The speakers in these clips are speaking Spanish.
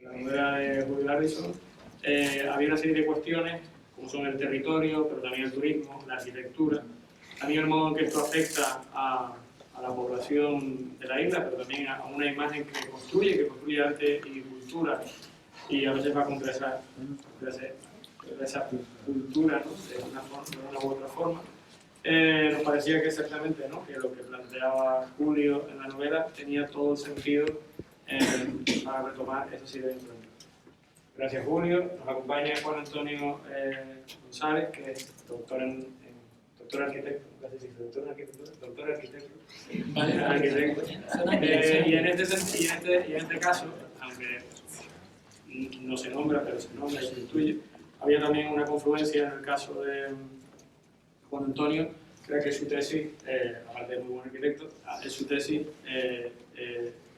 la novela de Julio Garrison, había una serie de cuestiones, como son el territorio, pero también el turismo, la arquitectura, también el modo en que esto afecta a la población de la isla, pero también a una imagen que construye arte y cultura, y a veces va contra esa cultura, ¿no? de una u otra forma. Nos parecía que exactamente, ¿no? que lo que planteaba Julio en la novela tenía todo el sentido para retomar esas ideas. Gracias, Julio. Nos acompaña Juan Antonio González, que es doctor arquitecto, doctor arquitecto, y en este caso, aunque no se nombra, pero se nombra y se intuye, había también una confluencia en el caso de Juan Antonio, creo que su tesis, aparte de muy buen arquitecto, su tesis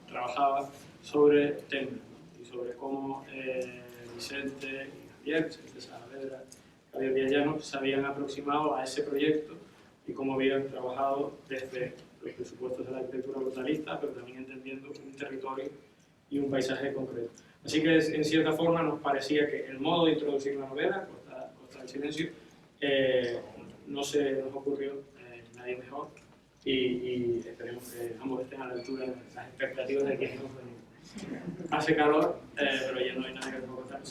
trabajaba sobre Tembel y sobre cómo Vicente y Javier, Vicente Saavedra, Javier Villallano, se habían aproximado a ese proyecto y cómo habían trabajado desde los presupuestos de la arquitectura brutalista, pero también entendiendo un territorio y un paisaje concreto. Así que en cierta forma nos parecía que el modo de introducir la novela, Costa del Silencio, no se nos ocurrió nadie mejor y esperemos que ambos estén a la altura de las expectativas de quienes nos venimos. Hace calor, pero ya no hay nada que nos contar,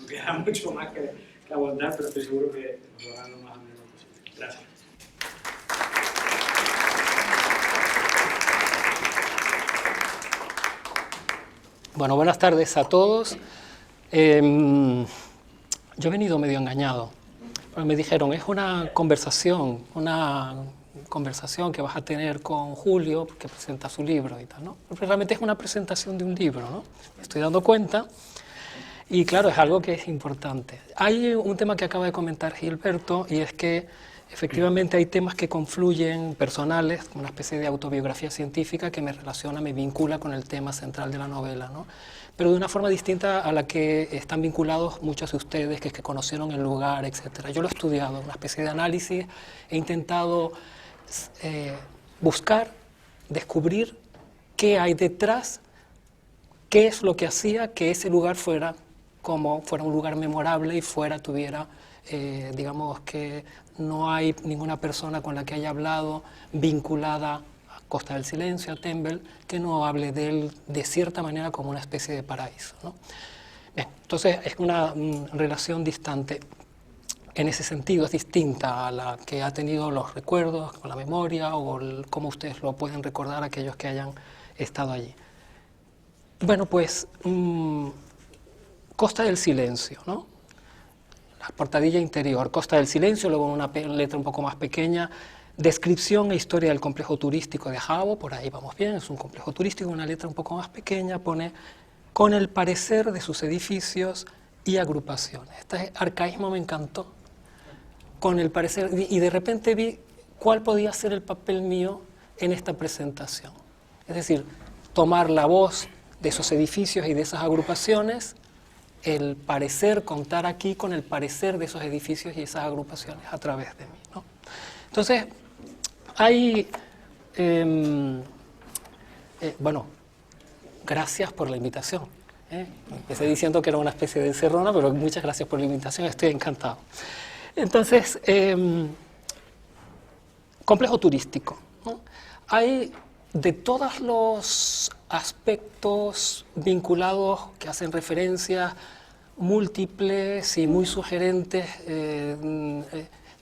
no queda mucho más que aguantar, pero estoy seguro que nos lo harán lo más ameno posible. Gracias. Bueno, buenas tardes a todos. Yo he venido medio engañado. Me dijeron, es una conversación que vas a tener con Julio, que presenta su libro y tal, ¿no? Pero realmente es una presentación de un libro, ¿no? Me estoy dando cuenta. Y claro, es algo que es importante. Hay un tema que acaba de comentar Gilberto, y es que efectivamente hay temas que confluyen, personales, una especie de autobiografía científica que me relaciona, me vincula con el tema central de la novela, ¿no? Pero de una forma distinta a la que están vinculados muchos de ustedes que conocieron el lugar, etc. Yo lo he estudiado, una especie de análisis, he intentado buscar, descubrir qué hay detrás, qué es lo que hacía que ese lugar fuera un lugar memorable y tuviera, digamos que no hay ninguna persona con la que haya hablado vinculada a Costa del Silencio, a Tembel, que no hable de él de cierta manera como una especie de paraíso, ¿no? Bien, entonces es una relación distante. En ese sentido es distinta a la que ha tenido los recuerdos, con la memoria o cómo ustedes lo pueden recordar aquellos que hayan estado allí. Bueno, pues Costa del Silencio, ¿no? La portadilla interior, Costa del Silencio, luego una letra un poco más pequeña, descripción e historia del complejo turístico de Jabo, por ahí vamos bien, es un complejo turístico, una letra un poco más pequeña, pone con el parecer de sus edificios y agrupaciones. Este arcaísmo me encantó, con el parecer, y de repente vi cuál podía ser el papel mío en esta presentación. Es decir, tomar la voz de esos edificios y de esas agrupaciones, el parecer, contar aquí con el parecer de esos edificios y esas agrupaciones a través de mí, ¿no? Entonces, hay, bueno, gracias por la invitación. Empecé diciendo que era una especie de encerrona, pero muchas gracias por la invitación, estoy encantado. Entonces, complejo turístico, ¿no? Hay de todos los aspectos vinculados que hacen referencias múltiples y muy sugerentes,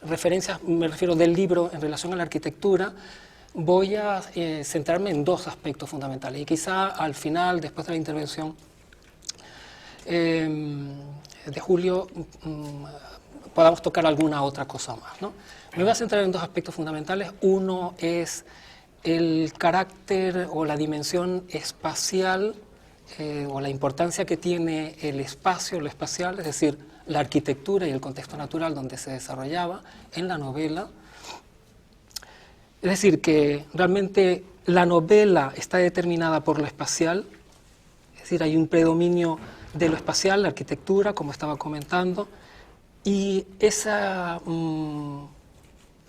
referencias, me refiero del libro en relación a la arquitectura, voy a centrarme en dos aspectos fundamentales y quizá al final, después de la intervención de Julio, podamos tocar alguna otra cosa más, ¿no? Me voy a centrar en dos aspectos fundamentales. Uno es el carácter o la dimensión espacial o la importancia que tiene el espacio, lo espacial, es decir, la arquitectura y el contexto natural donde se desarrollaba en la novela. Es decir, que realmente la novela está determinada por lo espacial, es decir, hay un predominio de lo espacial, la arquitectura, como estaba comentando, y ese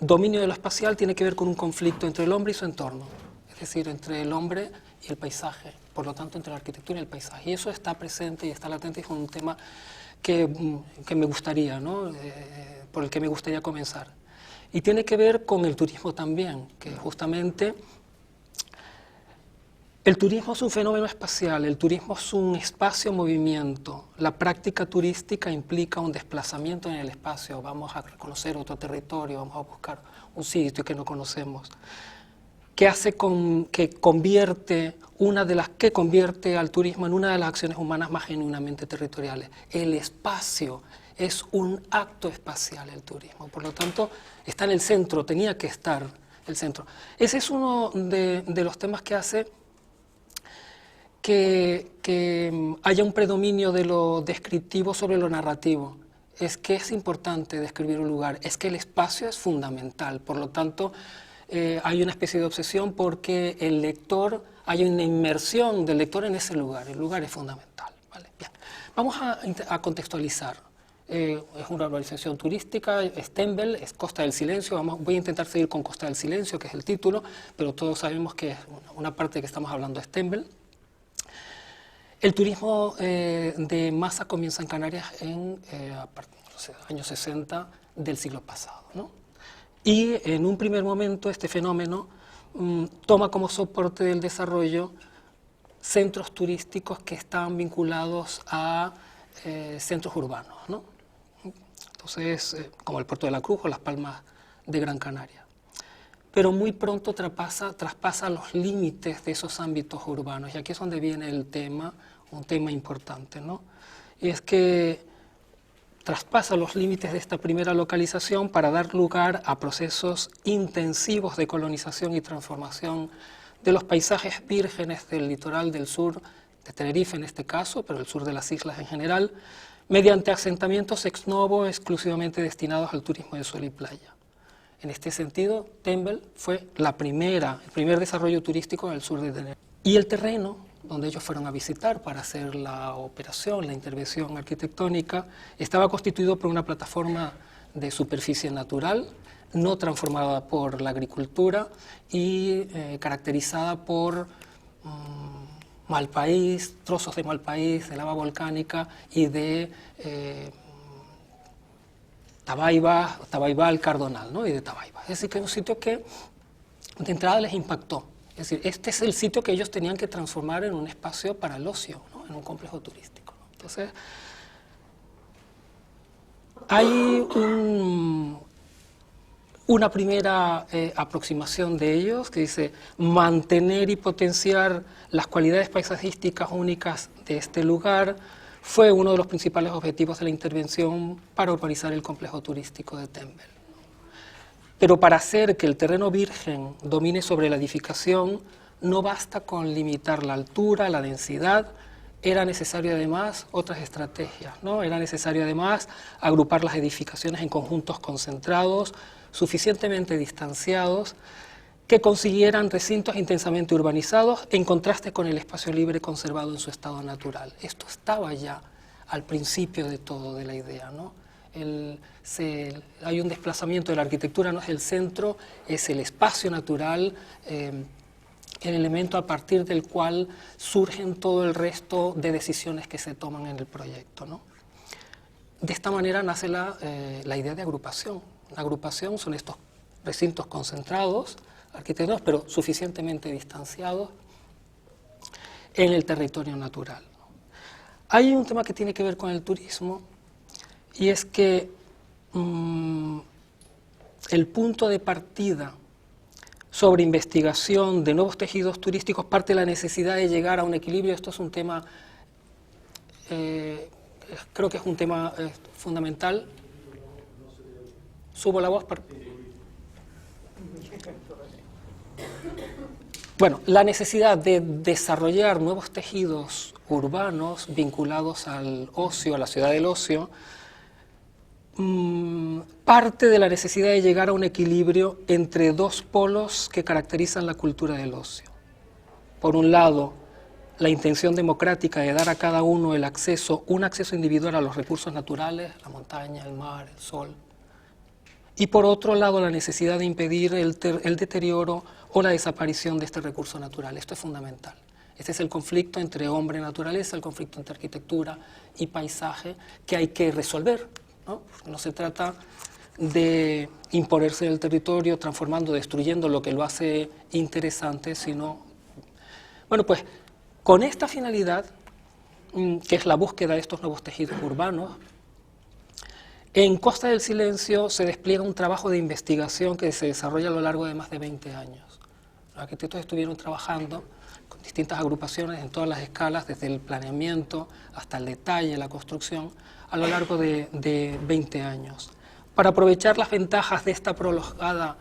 dominio de lo espacial tiene que ver con un conflicto entre el hombre y su entorno, es decir, entre el hombre y el paisaje, por lo tanto entre la arquitectura y el paisaje. Y eso está presente y está latente, y es un tema que me gustaría, ¿no? Por el que me gustaría comenzar. Y tiene que ver con el turismo también, que justamente el turismo es un fenómeno espacial, el turismo es un espacio-movimiento. La práctica turística implica un desplazamiento en el espacio. Vamos a conocer otro territorio, vamos a buscar un sitio que no conocemos, que convierte al turismo en una de las acciones humanas más genuinamente territoriales. El espacio es un acto espacial, el turismo. Por lo tanto, está en el centro, tenía que estar el centro. Ese es uno de los temas que hace que haya un predominio de lo descriptivo sobre lo narrativo. Es que es importante describir un lugar, es que el espacio es fundamental, por lo tanto hay una especie de obsesión porque el lector, hay una inmersión del lector en ese lugar, el lugar es fundamental. ¿Vale? Bien. Vamos a contextualizar. Es una urbanización turística, es Tembel, es Costa del Silencio. Voy a intentar seguir con Costa del Silencio, que es el título, pero todos sabemos que una parte de que estamos hablando es Tembel. El turismo de masa comienza en Canarias en los años 60 del siglo pasado, ¿no? Y en un primer momento este fenómeno toma como soporte del desarrollo centros turísticos que están vinculados a centros urbanos, ¿no? Entonces, como el Puerto de la Cruz o Las Palmas de Gran Canaria. Pero muy pronto traspasa los límites de esos ámbitos urbanos, y aquí es donde viene el tema, un tema importante, ¿no? Y es que traspasa los límites de esta primera localización para dar lugar a procesos intensivos de colonización y transformación de los paisajes vírgenes del litoral del sur, de Tenerife en este caso, pero el sur de las islas en general, mediante asentamientos ex novo exclusivamente destinados al turismo de sol y playa. En este sentido, Tembel fue el primer desarrollo turístico del sur de Tenerife. Y el terreno donde ellos fueron a visitar para hacer la operación, la intervención arquitectónica, estaba constituido por una plataforma de superficie natural, no transformada por la agricultura y caracterizada por malpaís, trozos de malpaís, de lava volcánica y de Tabaibal Cardonal, ¿no? Y de Tabaiba. Es decir, que es un sitio que de entrada les impactó. Es decir, este es el sitio que ellos tenían que transformar en un espacio para el ocio, ¿no? En un complejo turístico, ¿no? Entonces, hay una primera aproximación de ellos que dice mantener y potenciar las cualidades paisajísticas únicas de este lugar fue uno de los principales objetivos de la intervención para urbanizar el complejo turístico de Tembel. Pero para hacer que el terreno virgen domine sobre la edificación, no basta con limitar la altura, la densidad, era necesario además otras estrategias, ¿no? Era necesario además agrupar las edificaciones en conjuntos concentrados, suficientemente distanciados, que consiguieran recintos intensamente urbanizados en contraste con el espacio libre conservado en su estado natural. Esto estaba ya al principio de todo de la idea, ¿no? Hay un desplazamiento de la arquitectura, no es el centro, es el espacio natural, el elemento a partir del cual surgen todo el resto de decisiones que se toman en el proyecto, ¿no? De esta manera nace la idea de agrupación. La agrupación son estos recintos concentrados, arquitectónicos, pero suficientemente distanciados en el territorio natural. Hay un tema que tiene que ver con el turismo, y es que el punto de partida sobre investigación de nuevos tejidos turísticos parte de la necesidad de llegar a un equilibrio. Esto es un tema, creo que es un tema fundamental. Subo la voz para... Bueno, la necesidad de desarrollar nuevos tejidos urbanos vinculados al ocio, a la ciudad del ocio, parte de la necesidad de llegar a un equilibrio entre dos polos que caracterizan la cultura del ocio. Por un lado, la intención democrática de dar a cada uno un acceso individual a los recursos naturales, la montaña, el mar, el sol. Y por otro lado, la necesidad de impedir el deterioro o la desaparición de este recurso natural. Esto es fundamental. Este es el conflicto entre hombre y naturaleza, el conflicto entre arquitectura y paisaje que hay que resolver, ¿no? No se trata de imponerse en el territorio, transformando, destruyendo lo que lo hace interesante, sino... Bueno, pues con esta finalidad, que es la búsqueda de estos nuevos tejidos urbanos, en Costa del Silencio se despliega un trabajo de investigación que se desarrolla a lo largo de más de 20 años. Los arquitectos estuvieron trabajando con distintas agrupaciones en todas las escalas, desde el planeamiento hasta el detalle, la construcción, a lo largo de 20 años. Para aprovechar las ventajas de esta prolongada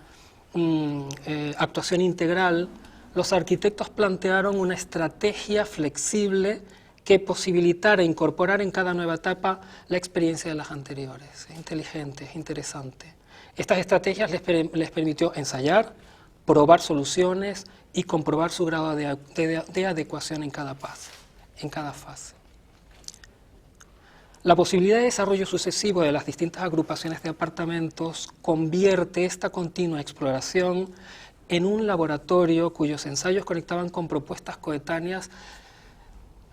actuación integral, los arquitectos plantearon una estrategia flexible que posibilitara incorporar en cada nueva etapa la experiencia de las anteriores. Es inteligente, es interesante. Estas estrategias les permitió ensayar, probar soluciones y comprobar su grado de adecuación en cada fase. La posibilidad de desarrollo sucesivo de las distintas agrupaciones de apartamentos convierte esta continua exploración en un laboratorio cuyos ensayos conectaban con propuestas coetáneas.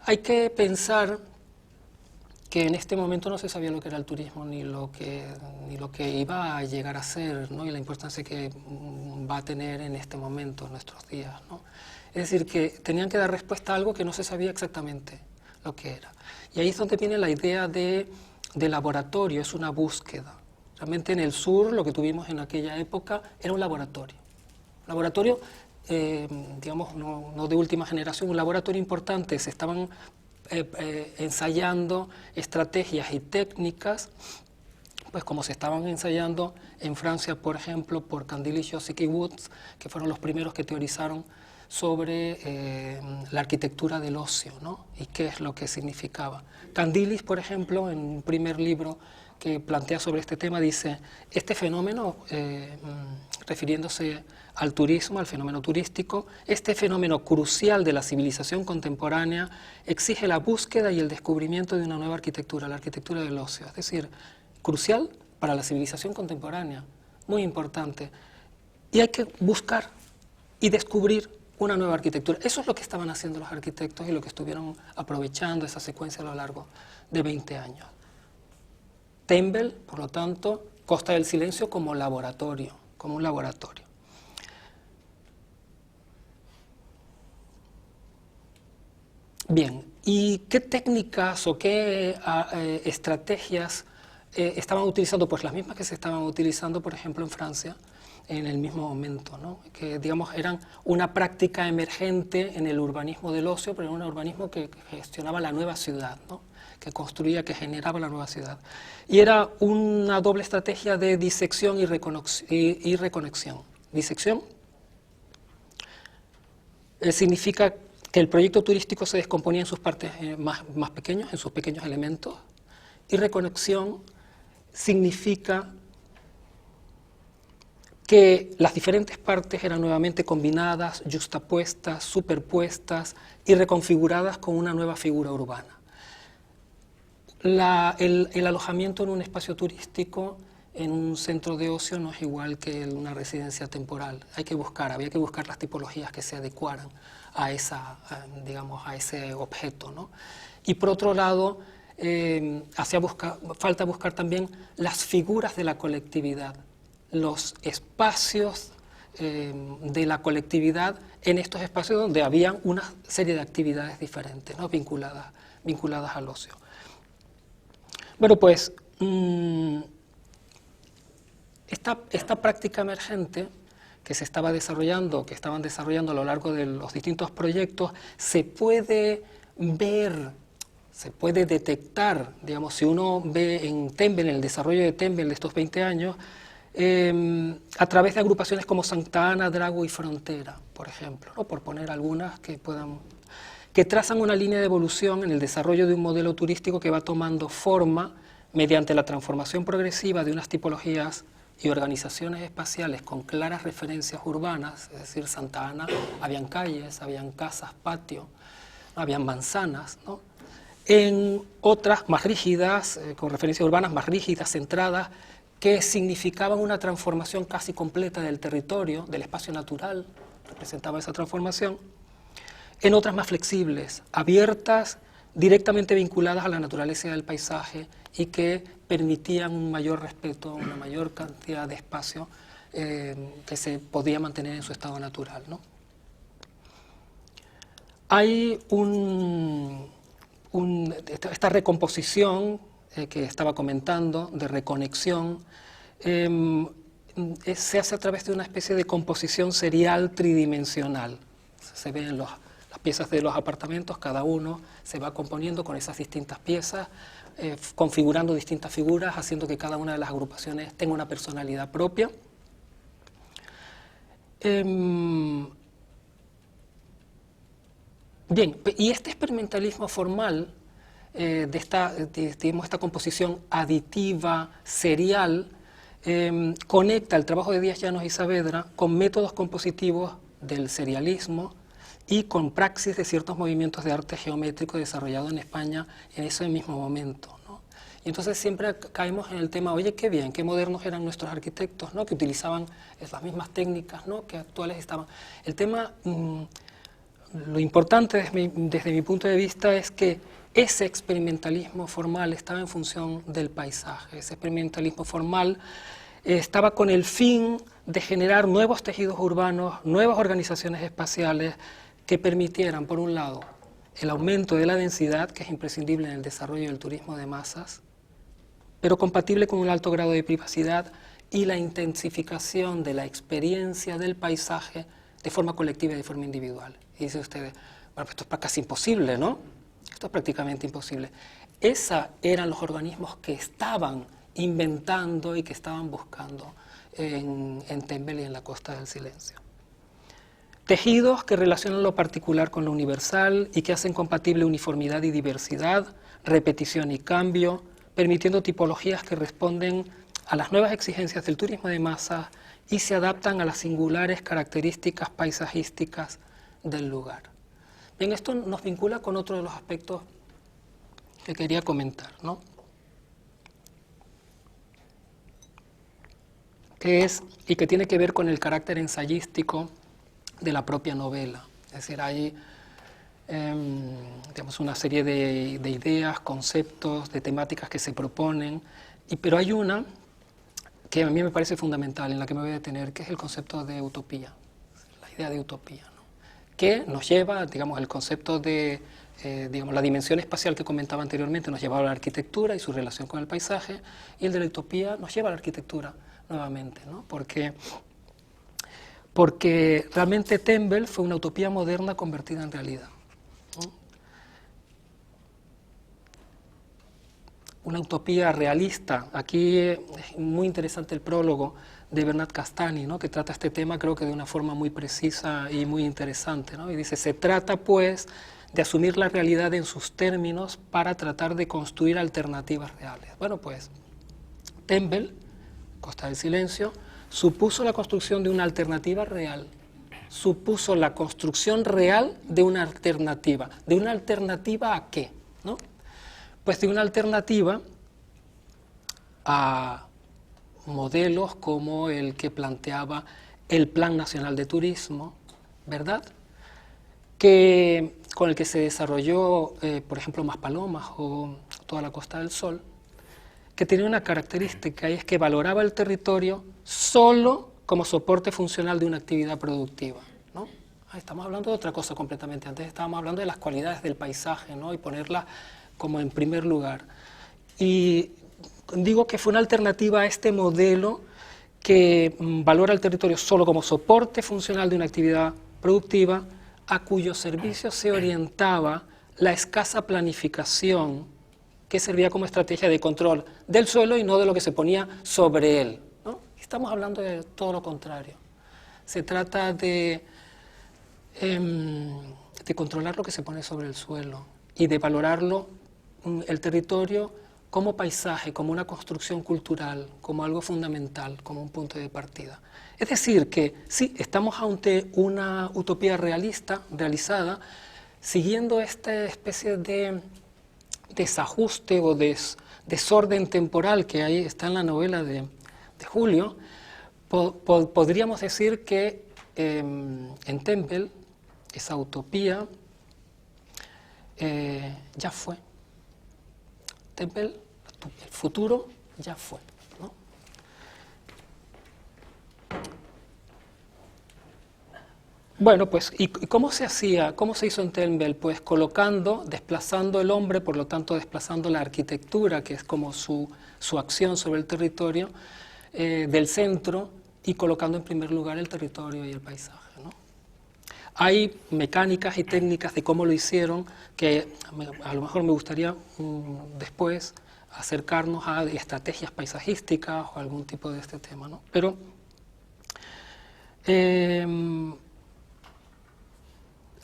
Hay que pensar que en este momento no se sabía lo que era el turismo ni lo que iba a llegar a ser, ¿no? Y la importancia que va a tener en este momento, en nuestros días, ¿no? Es decir, que tenían que dar respuesta a algo que no se sabía exactamente lo que era. Y ahí es donde viene la idea de laboratorio, es una búsqueda. Realmente en el sur lo que tuvimos en aquella época era un laboratorio. Un laboratorio, digamos, no de última generación, un laboratorio importante. Se estaban ensayando estrategias y técnicas, pues como se estaban ensayando en Francia, por ejemplo, por Candilis, Josik y Woods, que fueron los primeros que teorizaron sobre la arquitectura del ocio, ¿no? Y qué es lo que significaba. Candilis, por ejemplo, en un primer libro que plantea sobre este tema, dice: este fenómeno, refiriéndose al turismo, al fenómeno turístico, este fenómeno crucial de la civilización contemporánea exige la búsqueda y el descubrimiento de una nueva arquitectura, la arquitectura del ocio, es decir, crucial para la civilización contemporánea, muy importante, y hay que buscar y descubrir una nueva arquitectura. Eso es lo que estaban haciendo los arquitectos y lo que estuvieron aprovechando esa secuencia a lo largo de 20 años. Tembel, por lo tanto, Costa del Silencio como laboratorio, como un laboratorio. Bien, ¿y qué técnicas o qué estrategias estaban utilizando? Pues las mismas que se estaban utilizando, por ejemplo, en Francia, en el mismo momento, ¿no? Que, digamos, eran una práctica emergente en el urbanismo del ocio, pero era un urbanismo que gestionaba la nueva ciudad, ¿no? Que construía, que generaba la nueva ciudad. Y era una doble estrategia de disección y reconexión. Disección significa que el proyecto turístico se descomponía en sus partes más pequeños, en sus pequeños elementos, y reconexión significa que las diferentes partes eran nuevamente combinadas, yuxtapuestas, superpuestas y reconfiguradas con una nueva figura urbana. El alojamiento en un espacio turístico, en un centro de ocio, no es igual que en una residencia temporal. Había que buscar las tipologías que se adecuaran a ese objeto, ¿no? Y por otro lado, falta buscar también las figuras de la colectividad, los espacios de la colectividad en estos espacios donde había una serie de actividades diferentes, ¿no? vinculadas al ocio. Bueno, pues esta práctica emergente que estaban desarrollando a lo largo de los distintos proyectos, se puede ver, se puede detectar, digamos, si uno ve en Tembel, en el desarrollo de Tembel de estos 20 años, a través de agrupaciones como Santa Ana, Drago y Frontera, por ejemplo, ¿no? Por poner algunas que trazan una línea de evolución en el desarrollo de un modelo turístico que va tomando forma mediante la transformación progresiva de unas tipologías y organizaciones espaciales con claras referencias urbanas. Es decir, Santa Ana, habían calles, habían casas, patio, habían manzanas, ¿no? En otras más rígidas, con referencias urbanas más rígidas, centradas, que significaban una transformación casi completa del territorio, del espacio natural, representaba esa transformación. en otras más flexibles, abiertas, directamente vinculadas a la naturaleza del paisaje y que permitían un mayor respeto, una mayor cantidad de espacio que se podía mantener en su estado natural, ¿no? Hay esta recomposición que estaba comentando, de reconexión, se hace a través de una especie de composición serial tridimensional. Se ven las piezas de los apartamentos, cada uno se va componiendo con esas distintas piezas, configurando distintas figuras, haciendo que cada una de las agrupaciones tenga una personalidad propia. Bien, y este experimentalismo formal de esta composición aditiva, serial, conecta el trabajo de Díaz Llanos y Saavedra con métodos compositivos del serialismo y con praxis de ciertos movimientos de arte geométrico desarrollados en España en ese mismo momento, ¿no? Y entonces siempre caemos en el tema, oye, qué bien, qué modernos eran nuestros arquitectos, ¿no? Que utilizaban las mismas técnicas, ¿no? Que actuales estaban. El tema, lo importante desde mi punto de vista es que ese experimentalismo formal estaba en función del paisaje. Ese experimentalismo formal estaba con el fin de generar nuevos tejidos urbanos, nuevas organizaciones espaciales que permitieran, por un lado, el aumento de la densidad, que es imprescindible en el desarrollo del turismo de masas, pero compatible con un alto grado de privacidad y la intensificación de la experiencia del paisaje de forma colectiva y de forma individual. Y dicen ustedes, bueno, pues esto es casi imposible, ¿no? Esto es prácticamente imposible. Esos eran los organismos que estaban inventando y que estaban buscando en Tembel y en la Costa del Silencio. Tejidos que relacionan lo particular con lo universal y que hacen compatible uniformidad y diversidad, repetición y cambio, permitiendo tipologías que responden a las nuevas exigencias del turismo de masas y se adaptan a las singulares características paisajísticas del lugar. Bien, esto nos vincula con otro de los aspectos que quería comentar, ¿no? Que es, y que tiene que ver con el carácter ensayístico de la propia novela. Es decir, hay digamos, una serie de ideas, conceptos, de temáticas que se proponen, pero hay una que a mí me parece fundamental, en la que me voy a detener, que es el concepto de utopía, la idea de utopía, ¿no? Que nos lleva, digamos, el concepto de, digamos, la dimensión espacial que comentaba anteriormente, nos lleva a la arquitectura y su relación con el paisaje, y el de la utopía nos lleva a la arquitectura nuevamente, ¿no? Porque realmente Tembel fue una utopía moderna convertida en realidad, ¿no? Una utopía realista. Aquí es muy interesante el prólogo de Bernat Castanis, ¿no? Que trata este tema, creo que de una forma muy precisa y muy interesante, ¿no? Y dice, se trata pues de asumir la realidad en sus términos para tratar de construir alternativas reales. Bueno, pues Tembel, Costa del Silencio, supuso la construcción de una alternativa real, supuso la construcción real de una alternativa. ¿De una alternativa a qué? ¿No? Pues de una alternativa a modelos como el que planteaba el Plan Nacional de Turismo, ¿verdad? Con el que se desarrolló, por ejemplo, Maspalomas o toda la Costa del Sol, que tenía una característica, y es que valoraba el territorio solo como soporte funcional de una actividad productiva, ¿no? Estamos hablando de otra cosa completamente. Antes estábamos hablando de las cualidades del paisaje, ¿no? Y ponerlas como en primer lugar. Y digo que fue una alternativa a este modelo que valora el territorio solo como soporte funcional de una actividad productiva, a cuyo servicio se orientaba la escasa planificación que servía como estrategia de control del suelo y no de lo que se ponía sobre él, ¿no? Estamos hablando de todo lo contrario. Se trata de controlar lo que se pone sobre el suelo y de valorarlo, el territorio, como paisaje, como una construcción cultural, como algo fundamental, como un punto de partida. Es decir, que sí, estamos ante una utopía realista, realizada, siguiendo esta especie de desajuste o desorden temporal que ahí está en la novela de Julio. Podríamos decir que en Tembel esa utopía ya fue. Tembel, el futuro ya fue, ¿no? Bueno, pues, ¿y cómo se hacía? ¿Cómo se hizo en Tembel? Pues colocando, desplazando el hombre, por lo tanto desplazando la arquitectura, que es como su acción sobre el territorio, del centro, y colocando en primer lugar el territorio y el paisaje, ¿no? Hay mecánicas y técnicas de cómo lo hicieron, que a lo mejor me gustaría después acercarnos a estrategias paisajísticas o algún tipo de este tema, ¿no? Pero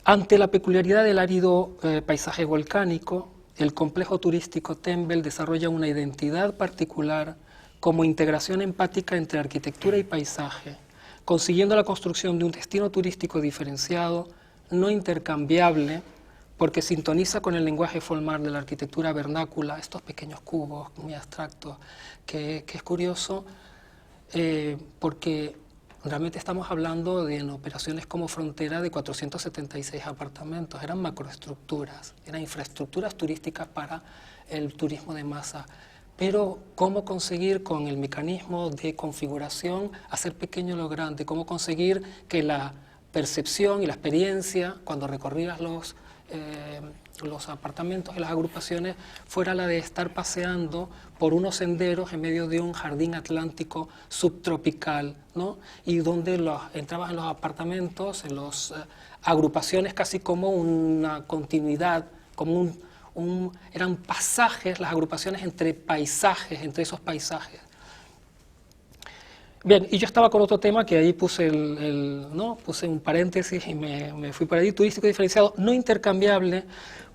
ante la peculiaridad del árido paisaje volcánico, el complejo turístico Tembel desarrolla una identidad particular como integración empática entre arquitectura y paisaje, consiguiendo la construcción de un destino turístico diferenciado, no intercambiable, porque sintoniza con el lenguaje formal de la arquitectura vernácula, estos pequeños cubos muy abstractos, que es curioso porque realmente estamos hablando de en operaciones como Frontera de 476 apartamentos, eran macroestructuras, eran infraestructuras turísticas para el turismo de masa. Pero cómo conseguir con el mecanismo de configuración hacer pequeño lo grande, cómo conseguir que la percepción y la experiencia cuando recorrías los apartamentos y las agrupaciones fuera la de estar paseando por unos senderos en medio de un jardín atlántico subtropical, ¿no? Y donde entrabas en los apartamentos, en las agrupaciones casi como una continuidad, como eran pasajes, las agrupaciones entre paisajes, entre esos paisajes. Bien, y yo estaba con otro tema que ahí puse ¿no? Puse un paréntesis y me fui por ahí, turístico diferenciado, no intercambiable,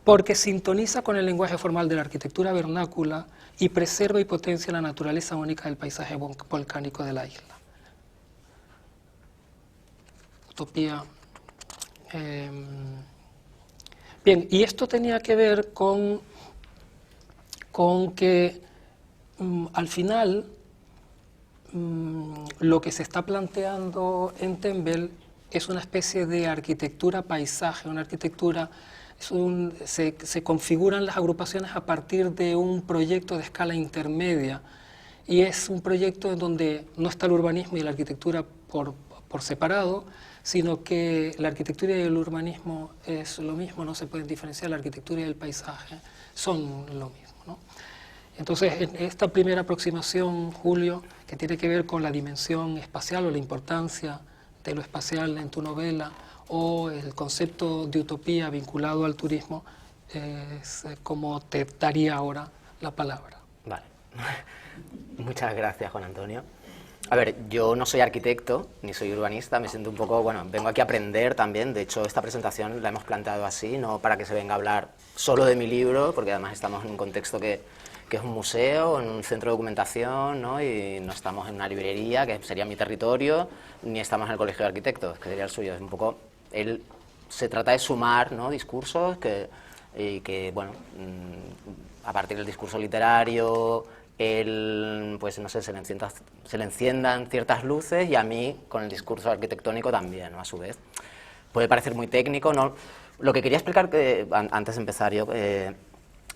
porque sintoniza con el lenguaje formal de la arquitectura vernácula y preserva y potencia la naturaleza única del paisaje volcánico de la isla. Utopía. Bien, y esto tenía que ver con que al final lo que se está planteando en Tembel es una especie de arquitectura paisaje, una arquitectura, se configuran las agrupaciones a partir de un proyecto de escala intermedia, y es un proyecto en donde no está el urbanismo y la arquitectura por separado, sino que la arquitectura y el urbanismo es lo mismo, no se pueden diferenciar, la arquitectura y el paisaje son lo mismo, ¿no? Entonces, en esta primera aproximación, Julio, que tiene que ver con la dimensión espacial o la importancia de lo espacial en tu novela, o el concepto de utopía vinculado al turismo, es como te daría ahora la palabra. Vale. Muchas gracias, Juan Antonio. A ver, yo no soy arquitecto, ni soy urbanista, me siento un poco, bueno, vengo aquí a aprender también. De hecho, esta presentación la hemos planteado así, no para que se venga a hablar solo de mi libro, porque además estamos en un contexto que es un museo, en un centro de documentación, ¿no? Y no estamos en una librería, que sería mi territorio, ni estamos en el Colegio de Arquitectos, que sería el suyo. Es un poco, se trata de sumar, ¿no? Discursos y que, bueno, a partir del discurso literario, pues no sé, se le enciendan ciertas luces, y a mí con el discurso arquitectónico también, ¿no? A su vez. Puede parecer muy técnico, ¿no? Lo que quería explicar, antes de empezar yo,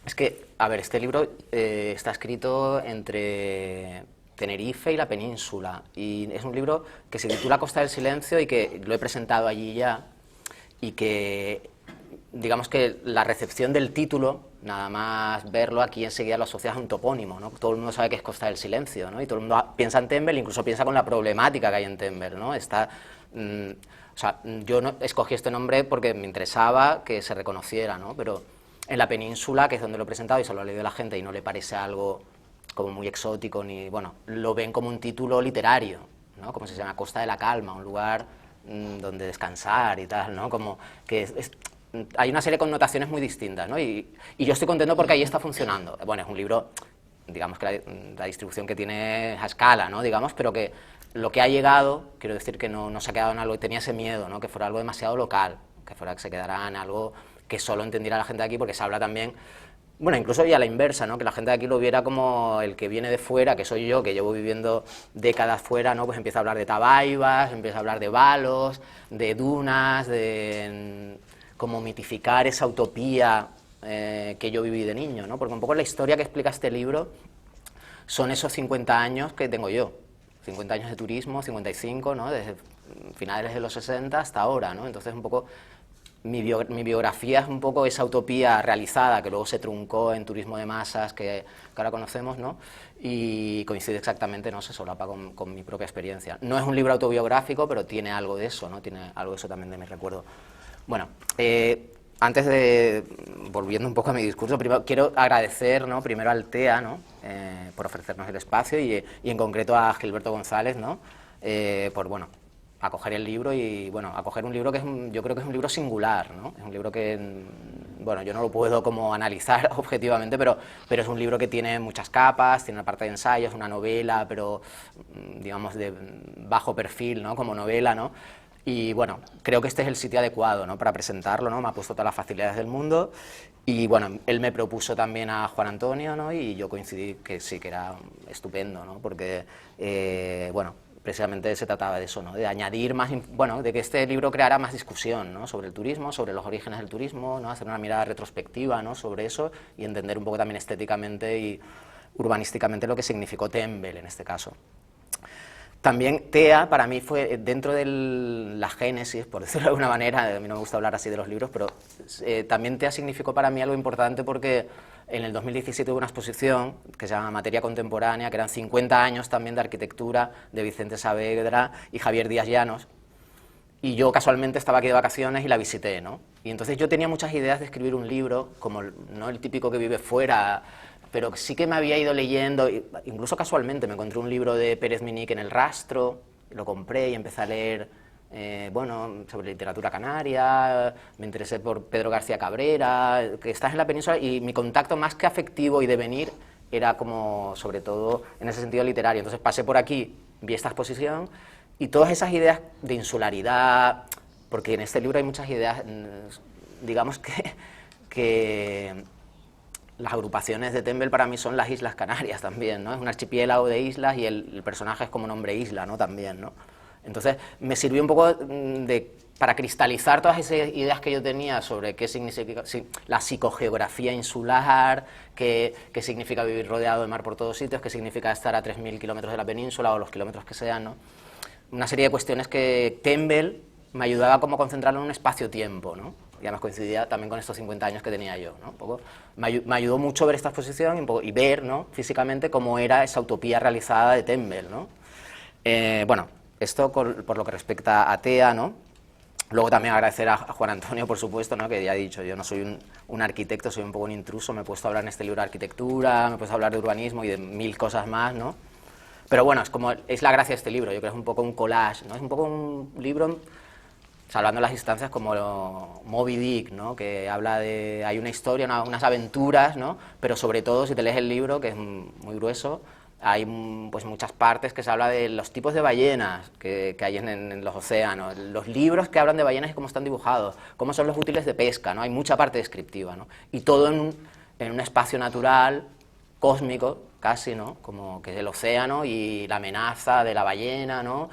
es que, a ver, este libro está escrito entre Tenerife y la península, y es un libro que se titula Costa del Silencio y que lo he presentado allí ya, y que, digamos que la recepción del título, nada más verlo aquí enseguida lo asocias a un topónimo, ¿no? Todo el mundo sabe que es Costa del Silencio, ¿no? Y todo el mundo piensa en Tembel, incluso piensa con la problemática que hay en Tembel, ¿no? O sea, yo no escogí este nombre porque me interesaba que se reconociera, ¿no? Pero en la península, que es donde lo he presentado y se lo ha leído la gente y no le parece algo como muy exótico, ni, bueno, lo ven como un título literario, ¿no? Como se llama Costa de la Calma, un lugar donde descansar y tal, ¿no? Como que hay una serie de connotaciones muy distintas, ¿no? Y yo estoy contento porque ahí está funcionando. Bueno, es un libro, digamos que la distribución que tiene es a escala, ¿no? Digamos, pero que lo que ha llegado, quiero decir que no se ha quedado en algo, tenía ese miedo, ¿no? Que fuera algo demasiado local, que se quedara en algo que solo entendiera la gente de aquí, porque se habla también, bueno, incluso ya a la inversa, ¿no? Que la gente de aquí lo viera como el que viene de fuera, que soy yo, que llevo viviendo décadas fuera, ¿no? Pues empieza a hablar de Tabaibas, empieza a hablar de balos, de dunas, de como mitificar esa utopía que yo viví de niño, ¿no? Porque un poco la historia que explica este libro son esos 50 años que tengo yo, 50 años de turismo, 55, ¿no? Desde finales de los 60 hasta ahora, ¿no? Entonces un poco mi biografía es un poco esa utopía realizada que luego se truncó en turismo de masas que ahora conocemos, ¿no? Y coincide exactamente, no se solapa con mi propia experiencia. No es un libro autobiográfico, pero tiene algo de eso, ¿no? Tiene algo de eso también de mi recuerdo. Bueno, antes de, volviendo un poco a mi discurso, primero quiero agradecer, ¿no? Primero al TEA, ¿no? Por ofrecernos el espacio y en concreto a Gilberto González, ¿no? Por, bueno, acoger el libro y, bueno, acoger un libro que yo creo que es un libro singular, ¿no? Es un libro que, bueno, yo no lo puedo como analizar objetivamente, pero es un libro que tiene muchas capas, tiene una parte de ensayo, es una novela, pero, digamos, de bajo perfil, ¿no? Como novela, ¿no? Y, bueno, creo que este es el sitio adecuado, ¿no? Para presentarlo, ¿no? Me ha puesto todas las facilidades del mundo y, bueno, él me propuso también a Juan Antonio, ¿no? Y yo coincidí que sí, que era estupendo, ¿no? Porque, bueno, precisamente se trataba de eso, ¿no? De añadir más, bueno, de que este libro creara más discusión, ¿no? Sobre el turismo, sobre los orígenes del turismo, ¿no? Hacer una mirada retrospectiva, ¿no? Sobre eso y entender un poco también estéticamente y urbanísticamente lo que significó Tembel en este caso. También TEA para mí fue dentro de la génesis, por decirlo de alguna manera, a mí no me gusta hablar así de los libros, pero también TEA significó para mí algo importante porque en el 2017 hubo una exposición que se llama Materia Contemporánea, que eran 50 años también de arquitectura de Vicente Saavedra y Javier Díaz Llanos, y yo casualmente estaba aquí de vacaciones y la visité, ¿no? Y entonces yo tenía muchas ideas de escribir un libro, como no el típico que vive fuera, pero sí que me había ido leyendo, incluso casualmente me encontré un libro de Pérez Minic en El Rastro, lo compré y empecé a leer, bueno, sobre literatura canaria, me interesé por Pedro García Cabrera, que estás en la península, y mi contacto más que afectivo y de venir era como, sobre todo, en ese sentido literario. Entonces pasé por aquí, vi esta exposición, y todas esas ideas de insularidad, porque en este libro hay muchas ideas, digamos que las agrupaciones de Tembel para mí son las Islas Canarias también, ¿no? Es un archipiélago de islas y el personaje es como nombre isla, ¿no? También, ¿no? Entonces me sirvió un poco para cristalizar todas esas ideas que yo tenía sobre qué significa la psicogeografía insular, qué significa vivir rodeado de mar por todos sitios, qué significa estar a 3.000 kilómetros de la península o los kilómetros que sean, ¿no? Una serie de cuestiones que Tembel me ayudaba como a concentrarlo en un espacio-tiempo, ¿no? Y además coincidía también con estos 50 años que tenía yo, ¿no? Un poco, me ayudó mucho ver esta exposición y ver, ¿no? Físicamente cómo era esa utopía realizada de Tembel, ¿no? Bueno, esto por lo que respecta a TEA, ¿no? Luego también agradecer a Juan Antonio, por supuesto, ¿no? Que ya he dicho, yo no soy un arquitecto, soy un poco un intruso, me he puesto a hablar en este libro de arquitectura, me he puesto a hablar de urbanismo y de 1000 cosas más, ¿no? Pero bueno, es la gracia de este libro, yo creo que es un poco un collage, ¿no? Es un poco un libro, salvando las instancias, como Moby Dick, ¿no? Que habla de, hay una historia, unas aventuras, ¿no? Pero sobre todo, si te lees el libro, que es muy grueso, hay pues muchas partes que se habla de los tipos de ballenas que hay en los océanos, los libros que hablan de ballenas y cómo están dibujados, cómo son los útiles de pesca, ¿no? Hay mucha parte descriptiva, ¿no? Y todo en un espacio natural, cósmico, casi, ¿no? Como que es el océano y la amenaza de la ballena, ¿no?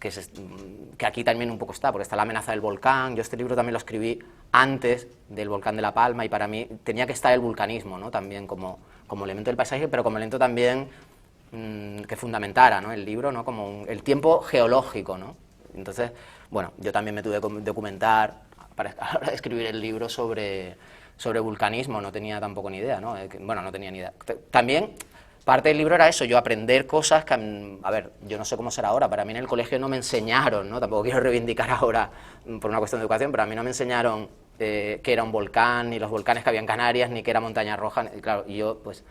Que aquí también un poco está, porque está la amenaza del volcán. Yo este libro también lo escribí antes del volcán de La Palma y para mí tenía que estar el vulcanismo, ¿no? También como elemento del paisaje, pero como elemento también que fundamentara, ¿no? El libro, ¿no? Como el tiempo geológico, ¿no? Entonces, bueno, yo también me tuve que documentar para escribir el libro sobre vulcanismo, no tenía tampoco ni idea, ¿no? Bueno, no tenía ni idea. También parte del libro era eso, yo aprender cosas que, a ver, yo no sé cómo será ahora, para mí en el colegio no me enseñaron, ¿no? Tampoco quiero reivindicar ahora por una cuestión de educación, pero a mí no me enseñaron que era un volcán, ni los volcanes que había en Canarias, ni que era Montaña Roja, y claro, y yo, pues,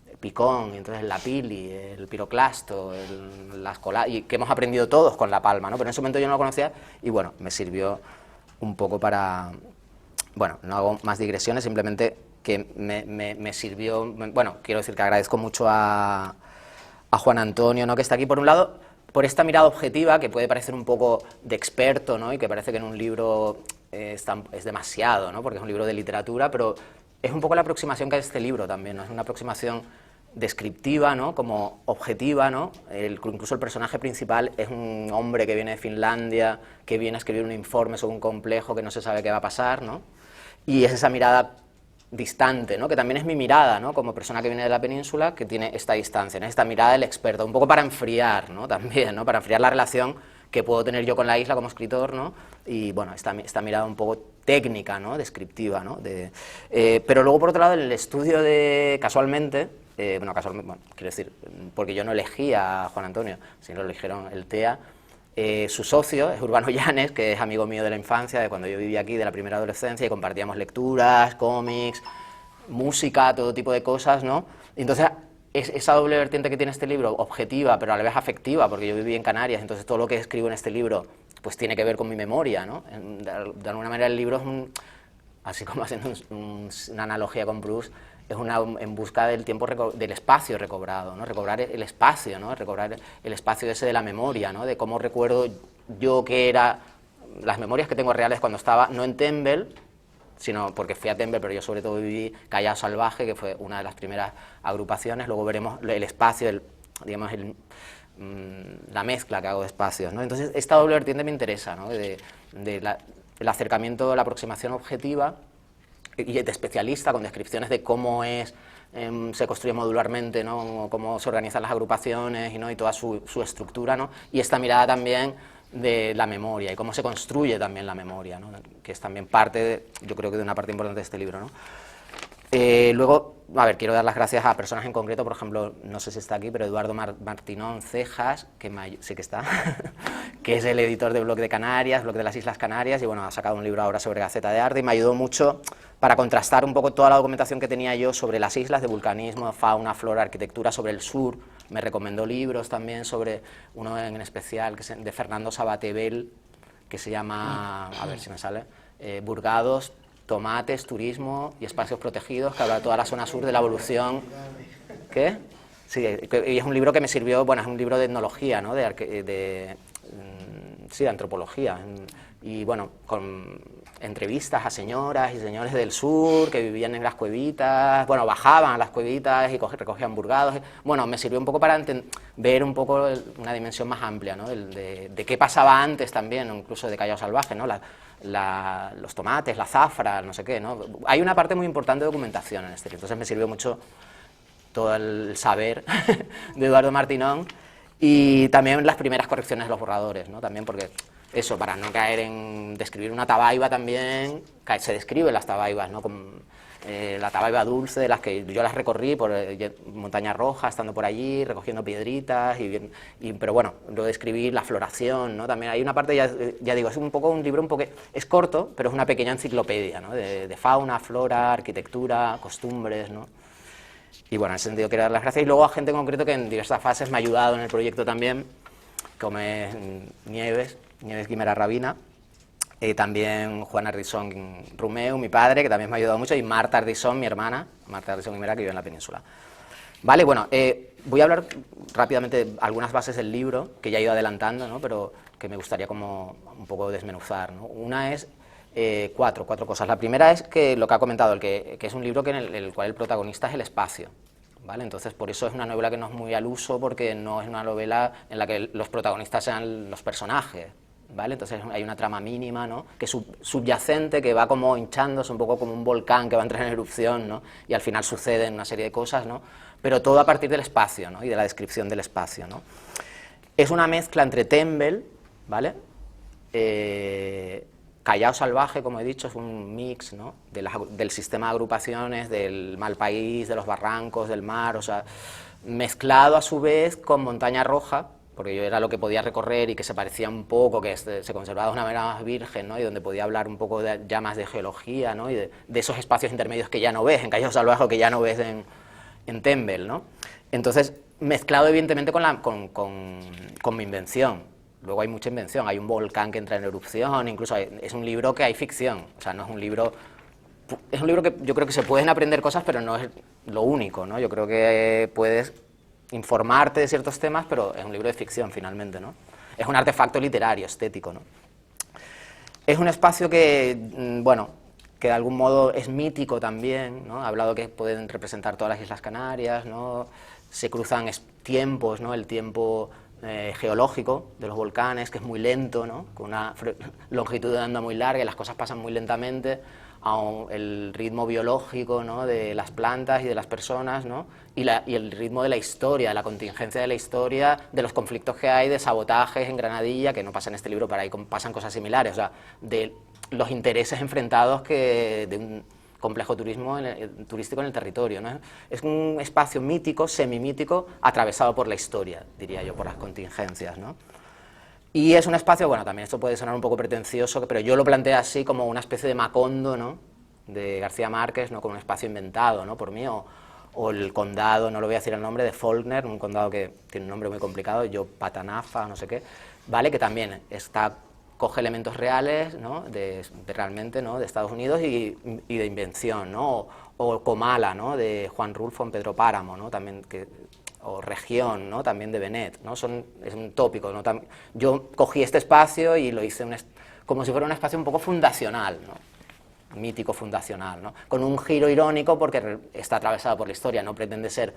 el Picón, y entonces la Pili, el Piroclasto, la Escolar, y que hemos aprendido todos con La Palma, ¿no? Pero en ese momento yo no lo conocía, y bueno, me sirvió un poco para, bueno, no hago más digresiones, simplemente que me sirvió, bueno, quiero decir que agradezco mucho a Juan Antonio, ¿no? Que está aquí, por un lado, por esta mirada objetiva, que puede parecer un poco de experto, ¿no? Y que parece que en un libro es demasiado, ¿no? Porque es un libro de literatura, pero es un poco la aproximación que hay de este libro también, ¿no? Es una aproximación descriptiva, ¿no? Como objetiva, ¿no? Incluso el personaje principal es un hombre que viene de Finlandia, que viene a escribir un informe sobre un complejo que no se sabe qué va a pasar, ¿no? Y es esa mirada distante, ¿no? Que también es mi mirada, ¿no? Como persona que viene de la península, que tiene esta distancia, ¿no? Esta mirada del experto, un poco para enfriar, ¿no? También, ¿no? Para enfriar la relación que puedo tener yo con la isla como escritor, ¿no? Y bueno, esta mirada un poco técnica, ¿no? Descriptiva, ¿no? Pero luego, por otro lado, en el estudio de, casualmente, bueno, quiero decir, porque yo no elegí a Juan Antonio, sino lo eligieron el TEA, su socio es Urbano Llanes, que es amigo mío de la infancia, de cuando yo vivía aquí, de la primera adolescencia, y compartíamos lecturas, cómics, música, todo tipo de cosas, ¿no? Y entonces, esa doble vertiente que tiene este libro, objetiva, pero a la vez afectiva, porque yo viví en Canarias, entonces todo lo que escribo en este libro, pues tiene que ver con mi memoria, ¿no? De alguna manera el libro es así como haciendo una analogía con Bruce, es en busca del tiempo, del espacio recobrado, ¿no? Recobrar el espacio, ¿no? Recobrar el espacio ese de la memoria, ¿no? De cómo recuerdo yo que era, las memorias que tengo reales cuando estaba, no en Tembel, sino porque fui a Tembel, pero yo sobre todo viví Callao Salvaje, que fue una de las primeras agrupaciones. Luego veremos el espacio, digamos, la mezcla que hago de espacios, ¿no? Entonces, esta doble vertiente me interesa, ¿no? El acercamiento, la aproximación objetiva y de especialista, con descripciones de cómo se construye modularmente, ¿no? Cómo se organizan las agrupaciones, ¿no? Y toda su estructura, ¿no? Y esta mirada también de la memoria y cómo se construye también la memoria, ¿no? Que es también parte, yo creo que de una parte importante de este libro, ¿no? Luego, a ver, quiero dar las gracias a personas en concreto, por ejemplo, no sé si está aquí, pero Eduardo Martinón Cejas, que sí que está, que es el editor de Blog de Canarias, Blog de las Islas Canarias, y bueno, ha sacado un libro ahora sobre Gaceta de Arte, y me ayudó mucho para contrastar un poco toda la documentación que tenía yo sobre las islas, de vulcanismo, fauna, flora, arquitectura, sobre el sur. Me recomendó libros también sobre uno en especial, que es de Fernando Sabatebel, que se llama, a ver si me sale, Burgados, Tomates, Turismo y Espacios Protegidos, que habla de toda la zona sur de la evolución. ¿Qué? Sí, y es un libro que me sirvió, bueno, es un libro de etnología, ¿no? Sí, de antropología. Y bueno, con entrevistas a señoras y señores del sur que vivían en las cuevitas, bueno, bajaban a las cuevitas y recogían burgados. Bueno, me sirvió un poco para ver un poco una dimensión más amplia, ¿no? De qué pasaba antes también, incluso de Callao Salvaje, ¿no? Los tomates, la zafra, no sé qué, ¿no? Hay una parte muy importante de documentación en este libro, entonces me sirvió mucho todo el saber de Eduardo Martinón y también las primeras correcciones de los borradores, ¿no? También porque eso, para no caer en describir una tabaiba también, se describen las tabaibas, ¿no? La tabaiba dulce, de las que yo las recorrí por Montaña Roja, estando por allí, recogiendo piedritas, pero bueno, lo de escribir la floración, ¿no? También hay una parte, ya digo, es un poco un libro, es corto, pero es una pequeña enciclopedia, ¿no? De fauna, flora, arquitectura, costumbres, ¿no? Y bueno, en ese sentido quiero dar las gracias. Y luego a gente en concreto que en diversas fases me ha ayudado en el proyecto también, como es Nieves Guimera Rabina, también Juan Ardisson Rumeu, mi padre, que también me ha ayudado mucho, y Marta Ardisson, mi hermana, Marta Ardisson Guimera, que vive en la península. Vale, bueno, voy a hablar rápidamente de algunas bases del libro, que ya he ido adelantando, ¿no? Pero que me gustaría como un poco desmenuzar, ¿no? Una es cuatro cosas. La primera es que lo que ha comentado, que es un libro en el cual el protagonista es el espacio, ¿vale? Entonces, por eso es una novela que no es muy al uso, porque no es una novela en la que los protagonistas sean los personajes, ¿vale? Entonces hay una trama mínima, ¿no? Que es subyacente, que va como hinchándose, un poco como un volcán que va a entrar en erupción, ¿no? Y al final suceden una serie de cosas, ¿no? Pero todo a partir del espacio, ¿no? Y de la descripción del espacio, ¿no? Es una mezcla entre Tembel, ¿vale? Callao Salvaje, como he dicho, es un mix, ¿no? Del sistema de agrupaciones, del Malpaís, de los barrancos, del mar, o sea, mezclado a su vez con Montaña Roja, porque yo era lo que podía recorrer y que se parecía un poco, que se conservaba de una manera más virgen, ¿no? Y donde podía hablar un poco ya más de geología, ¿no? Y de esos espacios intermedios que ya no ves en Callao Salvaje o que ya no ves en Tembel, ¿no? Entonces, mezclado evidentemente con mi invención. Luego hay mucha invención, hay un volcán que entra en erupción, incluso es un libro que hay ficción, o sea, no es un libro... Es un libro que yo creo que se pueden aprender cosas, pero no es lo único, ¿no? Yo creo que puedes informarte de ciertos temas, pero es un libro de ficción, finalmente, ¿no? Es un artefacto literario, estético, ¿no? Es un espacio que, bueno, que de algún modo es mítico también, ¿no? Ha hablado que pueden representar todas las Islas Canarias, ¿no? Se cruzan tiempos, ¿no? El tiempo geológico de los volcanes, que es muy lento, ¿no? Con una longitud de onda muy larga y las cosas pasan muy lentamente, el ritmo biológico, ¿no?, de las plantas y de las personas, ¿no?, y el ritmo de la historia, de la contingencia de la historia, de los conflictos que hay, de sabotajes en Granadilla, que no pasa en este libro, pero ahí pasan cosas similares, o sea, de los intereses enfrentados de un complejo turístico en el territorio, ¿no? Es un espacio mítico, semimítico, atravesado por la historia, diría yo, por las contingencias, ¿no? Y es un espacio, bueno, también esto puede sonar un poco pretencioso, pero yo lo planteo así como una especie de Macondo, ¿no?, de García Márquez, ¿no?, como un espacio inventado, ¿no?, por mí, o el condado, no lo voy a decir el nombre, de Faulkner, un condado que tiene un nombre muy complicado, yo Patanafa, no sé qué, ¿vale?, que también coge elementos reales, ¿no?, realmente, ¿no?, de Estados Unidos y de invención, ¿no?, o Comala, ¿no?, de Juan Rulfo en Pedro Páramo, ¿no?, también o Región, ¿no?, también de Benet, ¿no?, es un tópico, ¿no? Yo cogí este espacio y lo hice como si fuera un espacio un poco fundacional, ¿no?, mítico fundacional, ¿no?, con un giro irónico porque está atravesado por la historia, no pretende ser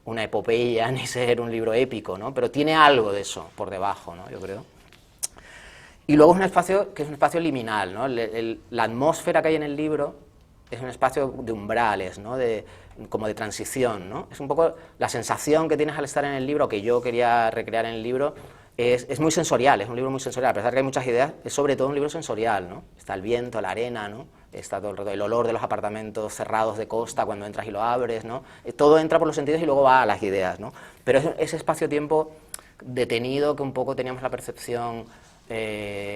una epopeya ni ser un libro épico, ¿no?, pero tiene algo de eso por debajo, ¿no?, yo creo. Y luego es un espacio que es un espacio liminal, ¿no? La atmósfera que hay en el libro es un espacio de umbrales, ¿no?, como de transición, ¿no? Es un poco la sensación que tienes al estar en el libro, que yo quería recrear en el libro, es muy sensorial, es un libro muy sensorial, a pesar de que hay muchas ideas, es sobre todo un libro sensorial, ¿no? Está el viento, la arena, ¿no?, está todo el rato el olor de los apartamentos cerrados de costa cuando entras y lo abres, ¿no? Todo entra por los sentidos y luego va a las ideas, ¿no? Pero es ese espacio-tiempo detenido que un poco teníamos la percepción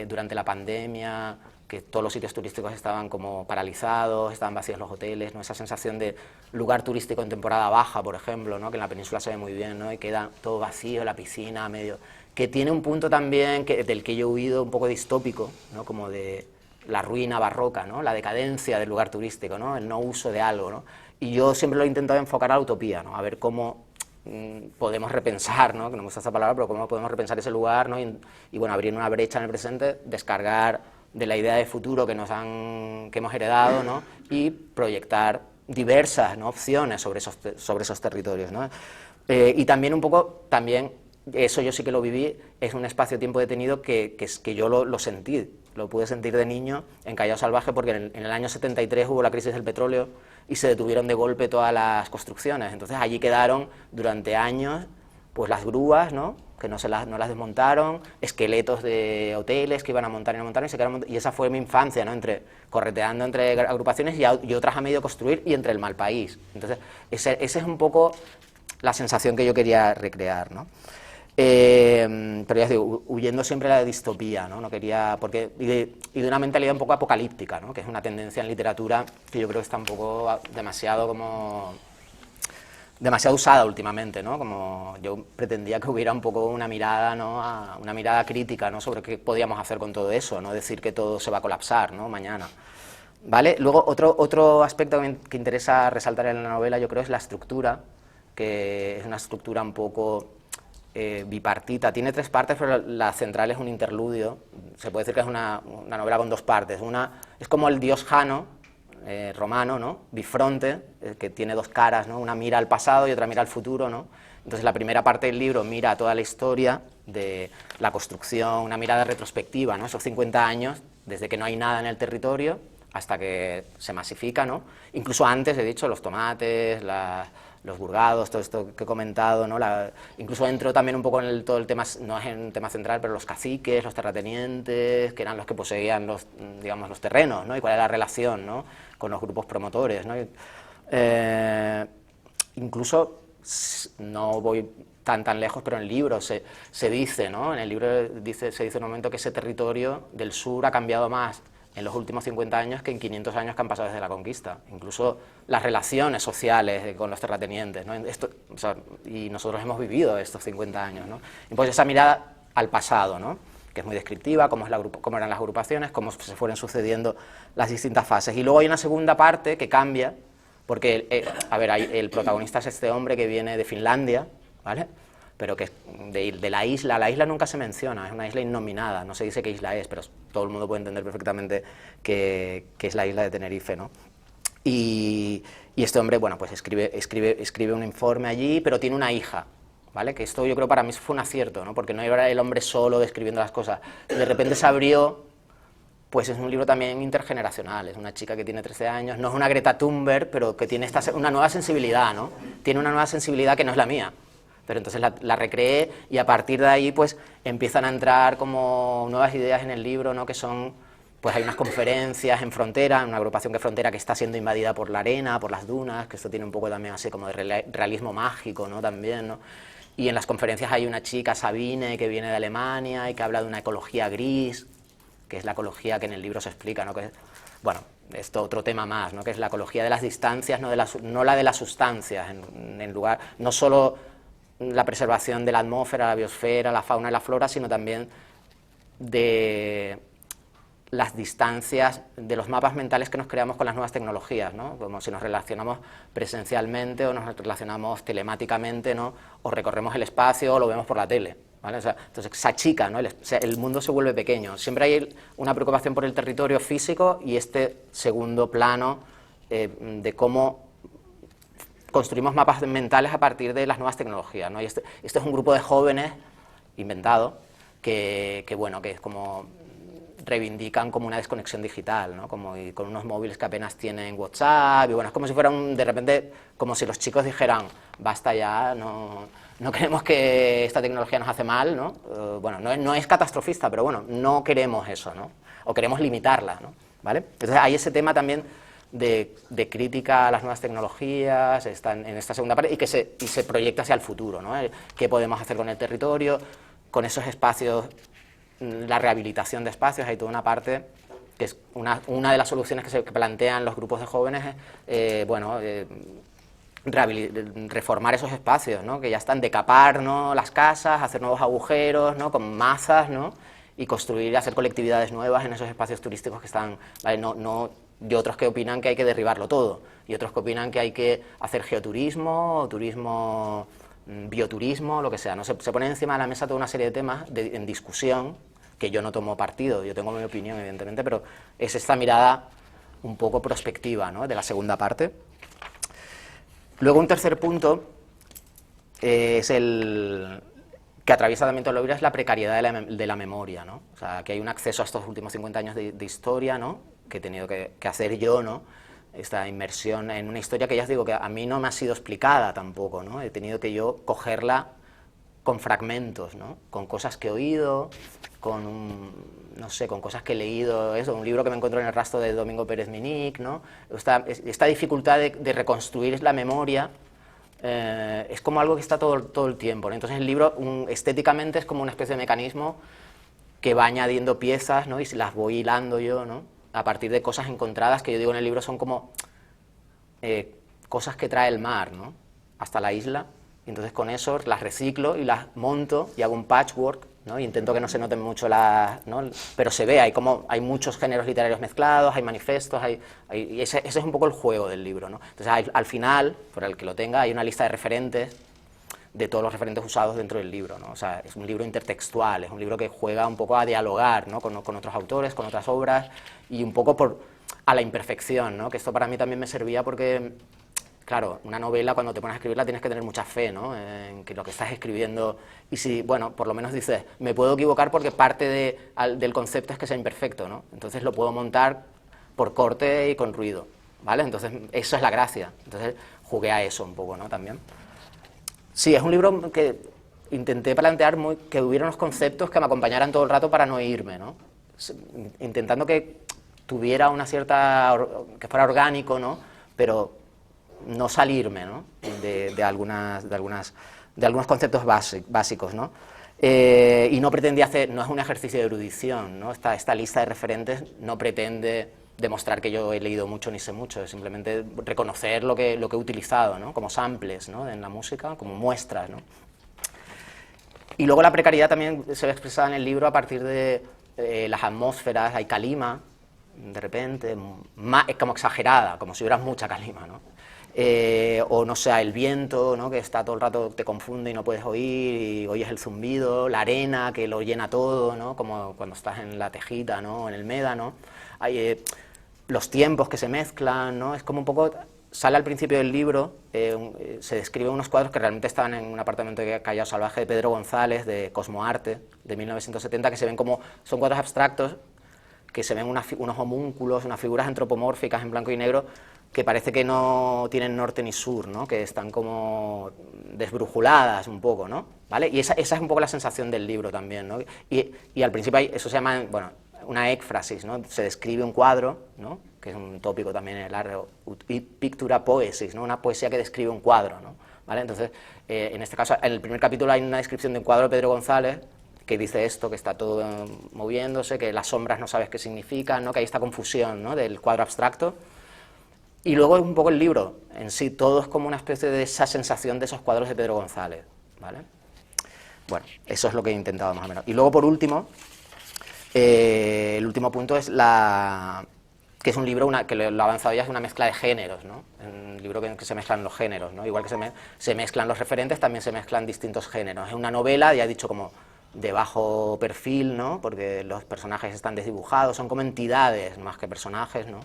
durante la pandemia, que todos los sitios turísticos estaban como paralizados, estaban vacíos los hoteles, ¿no?, esa sensación de lugar turístico en temporada baja, por ejemplo, ¿no?, que en la península se ve muy bien, ¿no?, y queda todo vacío, la piscina, medio, que tiene un punto también del que yo he huido un poco distópico, ¿no?, como de la ruina barroca, ¿no?, la decadencia del lugar turístico, ¿no?, el no uso de algo, ¿no?, y yo siempre lo he intentado enfocar a la utopía, ¿no?, a ver cómo podemos repensar, ¿no?, que no me gusta esa palabra, pero cómo podemos repensar ese lugar, ¿no?, y bueno, abrir una brecha en el presente, descargar de la idea de futuro que hemos heredado, ¿no?, y proyectar diversas, ¿no?, opciones sobre esos territorios, ¿no? Y también un poco, eso yo sí que lo viví, es un espacio-tiempo detenido que yo lo sentí, lo pude sentir de niño en Callao Salvaje, porque en el año 73 hubo la crisis del petróleo y se detuvieron de golpe todas las construcciones, entonces allí quedaron durante años pues las grúas, ¿no?, que no las desmontaron, esqueletos de hoteles que iban a montar y no montaron, y esa fue mi infancia, ¿no?, correteando entre agrupaciones y otras a medio construir, y entre el mal país. Entonces, esa es un poco la sensación que yo quería recrear, ¿no? Pero ya os digo, huyendo siempre de la distopía, ¿no? No quería, y de una mentalidad un poco apocalíptica, ¿no?, que es una tendencia en literatura que yo creo que está un poco demasiado usada últimamente, ¿no? Como yo pretendía que hubiera un poco una mirada, ¿no?, una mirada crítica, ¿no?, sobre qué podíamos hacer con todo eso, no decir que todo se va a colapsar, ¿no?, mañana, ¿vale? Luego otro aspecto que interesa resaltar en la novela, yo creo, es la estructura, que es una estructura un poco bipartita, tiene 3 partes, pero la central es un interludio, se puede decir que es una novela con 2 partes, una es como el dios Jano, romano, ¿no?, bifronte, que tiene 2 caras, ¿no?, una mira al pasado y otra mira al futuro, ¿no? Entonces la primera parte del libro mira toda la historia de la construcción, una mirada retrospectiva, ¿no?, esos 50 años, desde que no hay nada en el territorio hasta que se masifica, ¿no?, incluso antes, he dicho, los tomates, los burgados, todo esto que he comentado, ¿no?, incluso entro también un poco en todo el tema, no es un tema central, pero los caciques, los terratenientes, que eran los que poseían los terrenos, ¿no?, y cuál era la relación, ¿no?, con los grupos promotores, ¿no? Incluso, no voy tan lejos, pero en el libro se dice, ¿no?, en el libro se dice en un momento que ese territorio del sur ha cambiado más en los últimos 50 años que en 500 años que han pasado desde la conquista. Incluso las relaciones sociales con los terratenientes, ¿no? Y nosotros hemos vivido estos 50 años, ¿no? Y pues esa mirada al pasado, ¿no?, que es muy descriptiva, cómo eran las agrupaciones, cómo se fueron sucediendo las distintas fases. Y luego hay una segunda parte que cambia, porque, el protagonista es este hombre que viene de Finlandia, ¿vale?, pero que de la isla nunca se menciona, es una isla innominada, no se dice qué isla es, pero todo el mundo puede entender perfectamente que es la isla de Tenerife, ¿no? Y este hombre, bueno, pues escribe un informe allí, pero tiene una hija, ¿vale? Que esto yo creo para mí fue un acierto, ¿no? Porque no era el hombre solo describiendo las cosas, de repente se abrió pues es un libro también intergeneracional. Es una chica que tiene 13 años, no es una Greta Thunberg, pero que tiene una nueva sensibilidad, ¿no? Tiene una nueva sensibilidad que no es la mía. Pero entonces la recreé y a partir de ahí pues empiezan a entrar como nuevas ideas en el libro, ¿no? Que son, pues hay unas conferencias en Frontera, una agrupación que es Frontera que está siendo invadida por la arena, por las dunas, que esto tiene un poco también así como de realismo mágico, ¿no? También, ¿no? Y en las conferencias hay una chica, Sabine, que viene de Alemania y que habla de una ecología gris, que es la ecología que en el libro se explica, ¿no? Que, bueno, esto otro tema más, ¿no? Que es la ecología de las distancias, no la de las sustancias, en lugar, no solo la preservación de la atmósfera, la biosfera, la fauna y la flora, sino también de las distancias, de los mapas mentales que nos creamos con las nuevas tecnologías, ¿no? Como si nos relacionamos presencialmente o nos relacionamos telemáticamente, ¿no? O recorremos el espacio o lo vemos por la tele, ¿vale? O sea, entonces se achica, ¿no? El mundo se vuelve pequeño. Siempre hay una preocupación por el territorio físico y este segundo plano de cómo construimos mapas mentales a partir de las nuevas tecnologías, ¿no? Y este es un grupo de jóvenes inventado que bueno, que es como reivindican como una desconexión digital, ¿no? Como y con unos móviles que apenas tienen WhatsApp, y bueno, es como si fuera de repente, como si los chicos dijeran, basta ya, no queremos que esta tecnología nos hace mal, ¿no? Bueno, no es catastrofista, pero bueno, no queremos eso, ¿no? O queremos limitarla, ¿no? ¿Vale? Entonces hay ese tema también de crítica a las nuevas tecnologías, está en esta segunda parte, y se proyecta hacia el futuro, ¿no? ¿Qué podemos hacer con el territorio, con esos espacios, la rehabilitación de espacios? Hay toda una parte que es una de las soluciones que plantean los grupos de jóvenes, reformar esos espacios, ¿no? Que ya están, decapar, ¿no? Las casas, hacer nuevos agujeros, ¿no? Con mazas, ¿no? Y construir, hacer colectividades nuevas en esos espacios turísticos que están, ¿vale? Y otros que opinan que hay que derribarlo todo, y otros que opinan que hay que hacer geoturismo, turismo, bioturismo, lo que sea, ¿no? Se pone encima de la mesa toda una serie de temas en discusión, que yo no tomo partido, yo tengo mi opinión, evidentemente, pero es esta mirada un poco prospectiva, ¿no? De la segunda parte. Luego un tercer punto es el que atraviesa también todo el libro, es la precariedad de la memoria, ¿no? O sea, que hay un acceso a estos últimos 50 años de historia, ¿no? Que he tenido que hacer yo, ¿no? Esta inmersión en una historia que ya os digo que a mí no me ha sido explicada tampoco, ¿no? He tenido que yo cogerla con fragmentos, ¿no? Con cosas que he oído, no sé, con cosas que he leído, un libro que me encuentro en el rastro de Domingo Pérez Minic, ¿no? Esta dificultad de reconstruir la memoria es como algo que está todo el tiempo, ¿no? Entonces el libro estéticamente es como una especie de mecanismo que va añadiendo piezas, ¿no? Y las voy hilando yo, ¿no? A partir de cosas encontradas, que yo digo en el libro son como cosas que trae el mar, ¿no? Hasta la isla, y entonces con eso las reciclo y las monto y hago un patchwork, ¿no? Y intento que no se noten mucho ¿no? Pero se ve, hay muchos géneros literarios mezclados, hay manifestos, y ese es un poco el juego del libro, ¿no? Entonces al final, por el que lo tenga, hay una lista de referentes, de todos los referentes usados dentro del libro, ¿no? O sea, es un libro intertextual, es un libro que juega un poco a dialogar, ¿no? con otros autores, con otras obras, y un poco a la imperfección, ¿no? Que esto para mí también me servía porque, claro, una novela cuando te pones a escribirla tienes que tener mucha fe, ¿no? En que lo que estás escribiendo, y si, bueno, por lo menos dices, me puedo equivocar porque parte del concepto es que sea imperfecto, ¿no? Entonces lo puedo montar por corte y con ruido, ¿vale? Entonces eso es la gracia, entonces jugué a eso un poco, ¿no? También. Sí, es un libro que intenté plantear que hubiera unos conceptos que me acompañaran todo el rato para no irme, ¿no? Intentando que tuviera una cierta, que fuera orgánico, ¿no? Pero no salirme, ¿no? de algunos conceptos básicos, ¿no? Y no pretendía no es un ejercicio de erudición, ¿no? Esta lista de referentes no pretende demostrar que yo he leído mucho ni sé mucho, es simplemente reconocer lo que he utilizado, ¿no? Como samples, ¿no? En la música, como muestras, ¿no? Y luego la precariedad también se ve expresada en el libro a partir de las atmósferas, hay calima, de repente, es como exagerada, como si hubiera mucha calima, ¿no? O no sé, el viento, ¿no? Que está todo el rato, te confunde y no puedes oír, y oyes el zumbido, la arena que lo llena todo, ¿no? Como cuando estás en la Tejita, ¿no? En el Médano, hay los tiempos que se mezclan, ¿no? Es como un poco, sale al principio del libro, se describen unos cuadros que realmente estaban en un apartamento de Callao Salvaje de Pedro González, de Cosmoarte, de 1970, que se ven como, son cuadros abstractos, que se ven unos homúnculos, unas figuras antropomórficas en blanco y negro que parece que no tienen norte ni sur, ¿no? Que están como desbrujuladas un poco, ¿no? ¿Vale? Y esa es un poco la sensación del libro también, ¿no? Y al principio eso se llama, bueno, una écfrasis, ¿no? Se describe un cuadro, ¿no? Que es un tópico también en el arte, pictura poesis, ¿no? Una poesía que describe un cuadro, ¿no? ¿Vale? Entonces, en este caso, en el primer capítulo hay una descripción de un cuadro de Pedro González que dice esto, que está todo moviéndose, que las sombras no sabes qué significan, ¿no? Que hay esta confusión, ¿no? Del cuadro abstracto. Y luego un poco el libro en sí, todo es como una especie de esa sensación de esos cuadros de Pedro González, ¿vale? Bueno, eso es lo que he intentado más o menos. Y luego, por último, el último punto es que es un libro que lo he avanzado ya, es una mezcla de géneros, ¿no? Un libro que se mezclan los géneros, ¿no? Igual que se mezclan los referentes, también se mezclan distintos géneros. Es una novela, ya he dicho, como de bajo perfil, ¿no? Porque los personajes están desdibujados, son como entidades más que personajes, ¿no?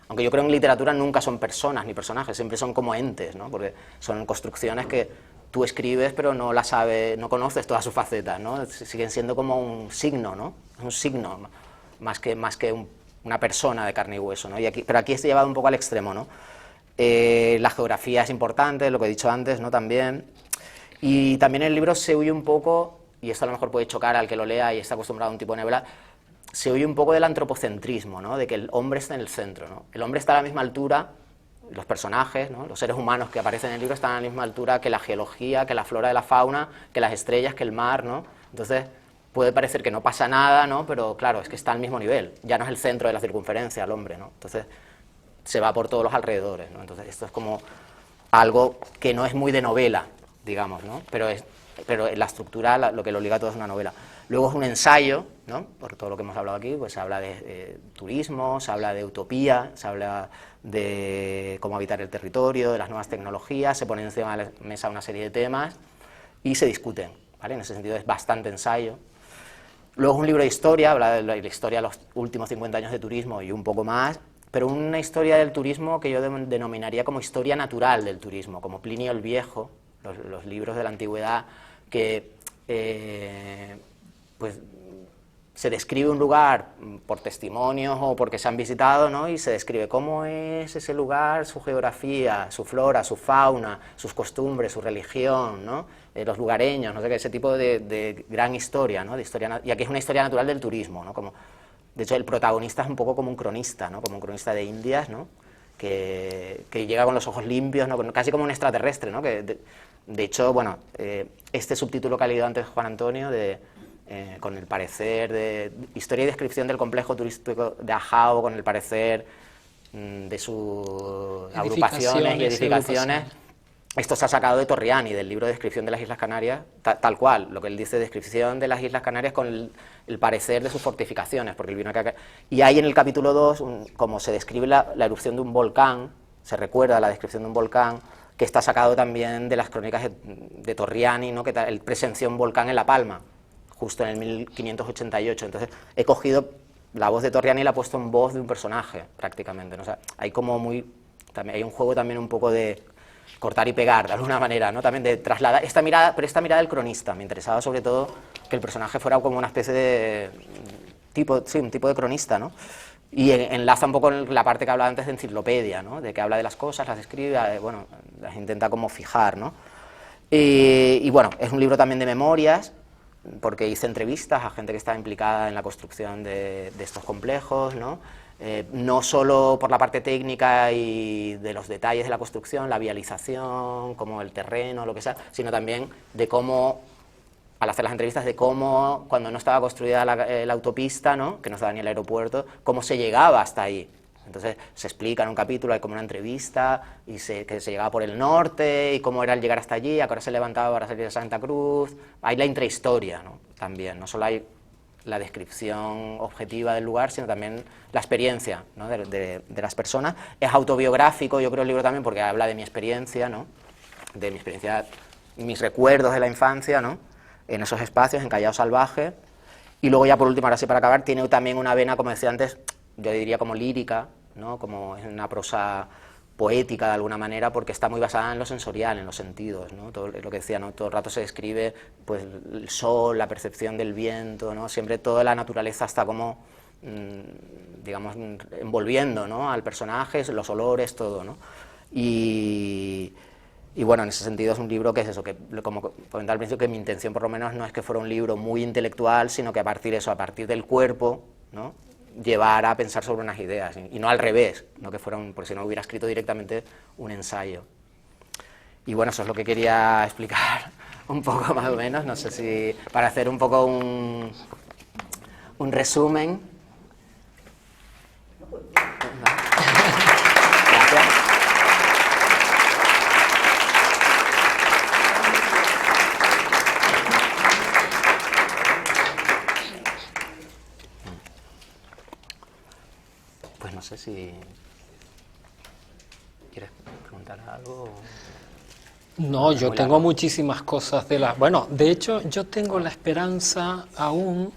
Aunque yo creo que en literatura nunca son personas ni personajes, siempre son como entes, ¿no? Porque son construcciones que tú escribes pero no las sabes, no conoces todas sus facetas, ¿no? Siguen siendo como un signo, ¿no? Un signo, más que una persona de carne y hueso, ¿no? Pero aquí se llevado un poco al extremo, ¿no? La geografía es importante, lo que he dicho antes, ¿no? También. Y también el libro se huye un poco, y esto a lo mejor puede chocar al que lo lea y está acostumbrado a un tipo de novela, se oye un poco del antropocentrismo, ¿no? De que el hombre está en el centro, ¿no? El hombre está a la misma altura, los personajes, ¿no? Los seres humanos que aparecen en el libro están a la misma altura que la geología, que la flora y la fauna, que las estrellas, que el mar, ¿no? Entonces puede parecer que no pasa nada, ¿no? Pero claro, es que está al mismo nivel, ya no es el centro de la circunferencia el hombre, ¿no? Entonces se va por todos los alrededores, ¿no? Entonces esto es como algo que no es muy de novela, digamos, ¿no? Pero la estructura, lo que lo liga todo es una novela. Luego es un ensayo, ¿no? Por todo lo que hemos hablado aquí, pues se habla de turismo, se habla de utopía, se habla de cómo habitar el territorio, de las nuevas tecnologías, se pone encima de la mesa una serie de temas y se discuten, ¿vale? En ese sentido es bastante ensayo. Luego es un libro de historia, habla de la historia de los últimos 50 años de turismo y un poco más, pero una historia del turismo que yo denominaría como historia natural del turismo, como Plinio el Viejo, los libros de la antigüedad que pues se describe un lugar por testimonios o porque se han visitado, ¿no? Y se describe cómo es ese lugar, su geografía, su flora, su fauna, sus costumbres, su religión, ¿no? Los lugareños, no sé qué, ese tipo de gran historia, ¿no? Y aquí es una historia natural del turismo, ¿no? De hecho, el protagonista es un poco como un cronista, ¿no? Como un cronista de Indias, ¿no? Que llega con los ojos limpios, ¿no? Casi como un extraterrestre, ¿no? De hecho, bueno, este subtítulo que ha leído antes Juan Antonio, con el parecer de historia y descripción del complejo turístico de Ajao, con el parecer de sus agrupaciones y edificaciones, esto se ha sacado de Torriani, del libro de descripción de las Islas Canarias, tal cual, lo que él dice, descripción de las Islas Canarias con el parecer de sus fortificaciones, porque él vino acá. Y hay en el capítulo 2, como se describe la erupción de un volcán, se recuerda la descripción de un volcán, que está sacado también de las crónicas de Torriani, ¿no? Que él presenció un volcán en La Palma, justo en el 1588. Entonces he cogido la voz de Torriani y la he puesto en voz de un personaje, prácticamente, ¿no? O sea, hay como también hay un juego también un poco de cortar y pegar, de alguna manera, ¿no? También de trasladar esta mirada, pero esta mirada del cronista. Me interesaba sobre todo que el personaje fuera como una especie de un tipo de cronista, ¿no? Y enlaza un poco la parte que hablaba antes de enciclopedia, ¿no? De que habla de las cosas, las escribe, bueno, las intenta como fijar, ¿no? Y bueno, es un libro también de memorias, porque hice entrevistas a gente que estaba implicada en la construcción de estos complejos, ¿no? No solo por la parte técnica y de los detalles de la construcción, la vialización, como el terreno, lo que sea, sino también de cómo, al hacer las entrevistas, de cómo, cuando no estaba construida la autopista, ¿no? Que no estaba ni el aeropuerto, cómo se llegaba hasta ahí. Entonces se explica en un capítulo, hay como una entrevista, que se llegaba por el norte, y cómo era el llegar hasta allí, a qué hora se levantaba para salir de Santa Cruz. Hay la intrahistoria, ¿no? También, no solo hay la descripción objetiva del lugar, sino también la experiencia, ¿no? de las personas. Es autobiográfico, yo creo, el libro también, porque habla de mi experiencia, ¿no? De mi experiencia, mis recuerdos de la infancia, ¿no? En esos espacios, en Callao Salvaje. Y luego ya por último, ahora sí para acabar, tiene también una vena, como decía antes, yo diría como lírica, ¿no? Como es una prosa poética de alguna manera, porque está muy basada en lo sensorial, en los sentidos, ¿no? Todo lo que decía, ¿no? Todo el rato se describe pues el sol, la percepción del viento, ¿no? Siempre toda la naturaleza está como digamos, envolviendo, ¿no?, al personaje, los olores, todo, ¿no? Y bueno, en ese sentido es un libro que es eso, que como comentaba al principio, que mi intención por lo menos no es que fuera un libro muy intelectual, sino que a partir de eso, a partir del cuerpo, ¿no?, llevar a pensar sobre unas ideas, y no al revés, no que fuera porque si no hubiera escrito directamente un ensayo. Y bueno, eso es lo que quería explicar un poco más o menos, no sé si para hacer un poco un resumen. Gracias. Pues no sé si quieres preguntar algo. No, yo tengo muchísimas cosas de las... Bueno, de hecho, yo tengo la esperanza aún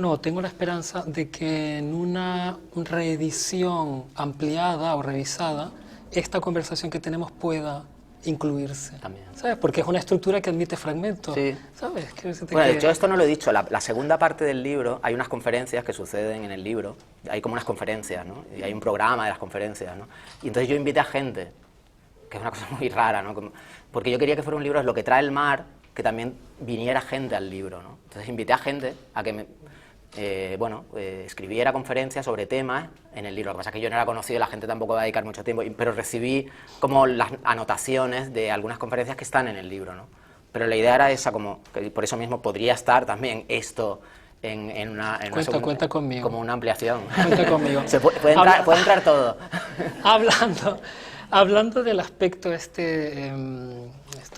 no, tengo la esperanza de que en una reedición ampliada o revisada, esta conversación que tenemos pueda incluirse. También. ¿Sabes? Porque es una estructura que admite fragmentos. Sí. ¿Sabes? Bueno, de hecho, esto no lo he dicho. La segunda parte del libro, hay unas conferencias que suceden en el libro. Hay como unas conferencias, ¿no? Y hay un programa de las conferencias, ¿no? Y entonces yo invité a gente, que es una cosa muy rara, ¿no? Porque yo quería que fuera un libro, es lo que trae el mar, que también viniera gente al libro, ¿no? Entonces invité a gente a que escribiera conferencias sobre temas en el libro. Lo que pasa es que yo no era conocido, la gente tampoco va a dedicar mucho tiempo, pero recibí como las anotaciones de algunas conferencias que están en el libro, ¿no? Pero la idea era esa, como que por eso mismo podría estar también esto en una cuenta conmigo. Como una ampliación. Cuenta conmigo. Puede entrar todo. Hablando del aspecto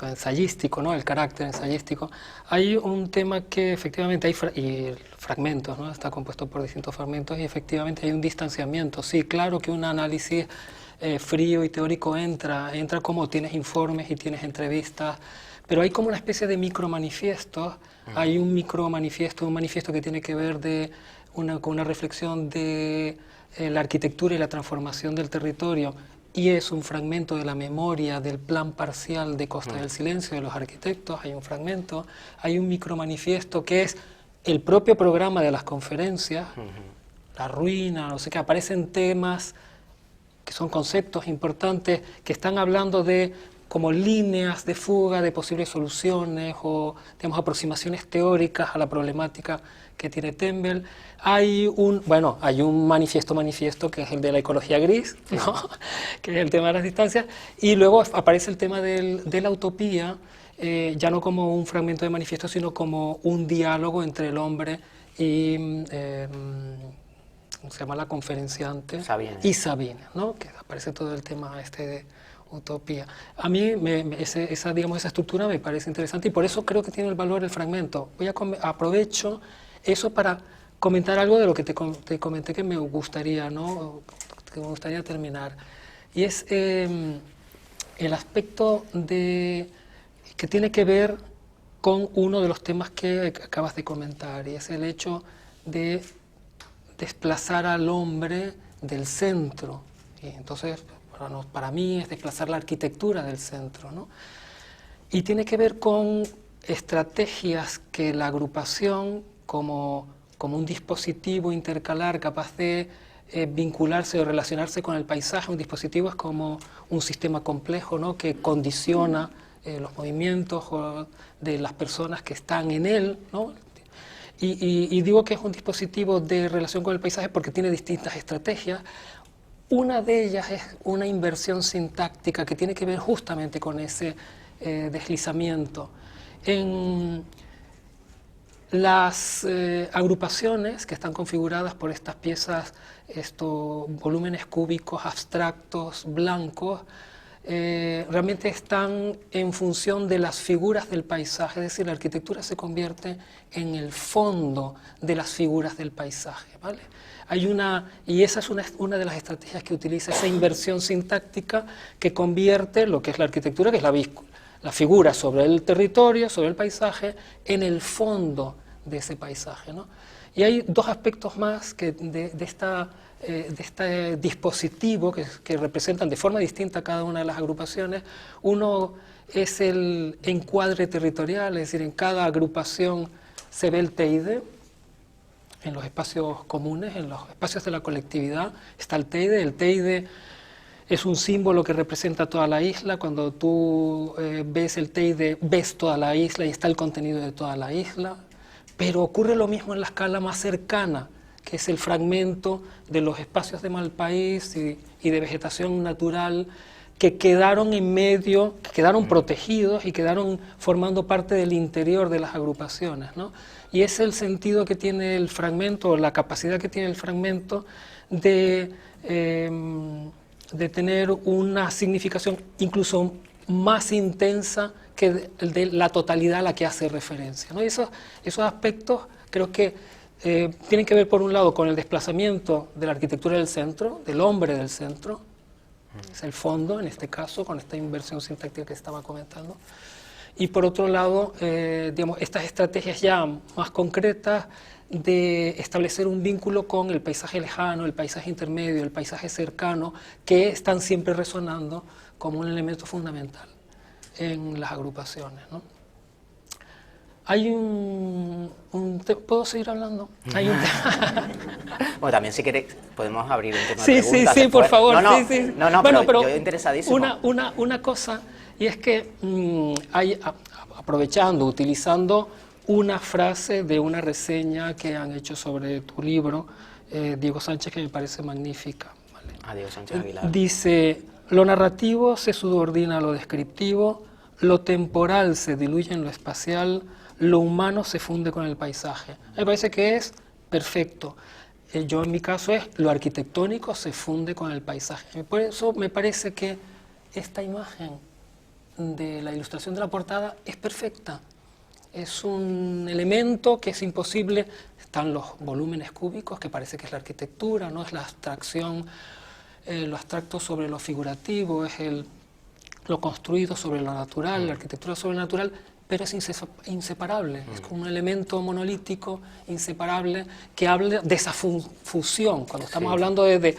ensayístico, ¿no?, el carácter ensayístico, hay un tema que efectivamente hay fragmentos, ¿no?, está compuesto por distintos fragmentos y efectivamente hay un distanciamiento. Sí, claro que un análisis frío y teórico entra como tienes informes y tienes entrevistas, pero hay como una especie de micromanifiesto. Hay un micromanifiesto, un manifiesto que tiene que ver con una reflexión de la arquitectura y la transformación del territorio, y es un fragmento de la memoria del plan parcial de Costa del Silencio de los arquitectos. Hay un fragmento, hay un micromanifiesto que es el propio programa de las conferencias, la ruina, no sé qué, aparecen temas que son conceptos importantes que están hablando de como líneas de fuga de posibles soluciones o, digamos, aproximaciones teóricas a la problemática que tiene Tembel. Hay un manifiesto que es el de la ecología gris, ¿no?, que es el tema de las distancias, y luego aparece el tema de la utopía, ya no como un fragmento de manifiesto, sino como un diálogo entre el hombre y ¿cómo se llama la conferenciante? Sabine. Y Sabine, ¿no?, que aparece todo el tema de utopía. A mí esa estructura me parece interesante y por eso creo que tiene el valor el fragmento. Aprovecho eso para comentar algo de lo que te comenté que me gustaría, ¿no?, que me gustaría terminar. Y es el aspecto que tiene que ver con uno de los temas que acabas de comentar, y es el hecho de desplazar al hombre del centro. Y entonces, para mí es desplazar la arquitectura del centro, ¿no? Y tiene que ver con estrategias que la agrupación, como un dispositivo intercalar capaz de vincularse o relacionarse con el paisaje. Un dispositivo es como un sistema complejo, ¿no?, que condiciona los movimientos de las personas que están en él, ¿no? Y digo que es un dispositivo de relación con el paisaje porque tiene distintas estrategias. Una de ellas es una inversión sintáctica que tiene que ver justamente con ese deslizamiento. En las agrupaciones que están configuradas por estas piezas, volúmenes cúbicos, abstractos, blancos, realmente están en función de las figuras del paisaje, es decir, la arquitectura se convierte en el fondo de las figuras del paisaje, ¿vale? Y esa es una de las estrategias que utiliza esa inversión sintáctica que convierte lo que es la arquitectura, que es la figura sobre el territorio, sobre el paisaje, en el fondo de ese paisaje, ¿no? Y hay dos aspectos más de este dispositivo que representan de forma distinta cada una de las agrupaciones. Uno es el encuadre territorial, es decir, en cada agrupación se ve el teide, en los espacios comunes, en los espacios de la colectividad, está el Teide. El Teide es un símbolo que representa toda la isla. Cuando tú ves el Teide, ves toda la isla y está el contenido de toda la isla. Pero ocurre lo mismo en la escala más cercana, que es el fragmento de los espacios de Malpaís y de vegetación natural que quedaron en medio, que quedaron protegidos y quedaron formando parte del interior de las agrupaciones, ¿no? Y es el sentido que tiene el fragmento, la capacidad que tiene el fragmento de tener una significación incluso más intensa que de la totalidad a la que hace referencia, ¿no? Y esos aspectos creo que tienen que ver, por un lado, con el desplazamiento de la arquitectura del centro, del hombre del centro, es el fondo en este caso, con esta inversión sintáctica que estaba comentando, y por otro lado, digamos, estas estrategias ya más concretas de establecer un vínculo con el paisaje lejano, el paisaje intermedio, el paisaje cercano, que están siempre resonando como un elemento fundamental en las agrupaciones, ¿no? Hay ¿puedo seguir hablando? Hay un tema. Bueno, también si queréis podemos abrir un tema Sí, de preguntas. sí, por favor. No, sí. no, Bueno, pero yo interesadísimo. Una cosa, y es que aprovechando, utilizando una frase de una reseña que han hecho sobre tu libro, Diego Sánchez, que me parece magnífica, ¿vale? Diego Sánchez Aguilar. Dice: lo narrativo se subordina a lo descriptivo, lo temporal se diluye en lo espacial, lo humano se funde con el paisaje. Me parece que es perfecto. Yo en mi caso es lo arquitectónico se funde con el paisaje. Por eso me parece que esta imagen de la ilustración de la portada es perfecta. Es un elemento que es imposible. Están los volúmenes cúbicos, que parece que es la arquitectura, no es la abstracción, lo abstracto sobre lo figurativo, es lo construido sobre lo natural, la arquitectura sobre lo natural, pero es inseparable, es como un elemento monolítico, inseparable, que habla de esa fusión. Cuando estamos hablando de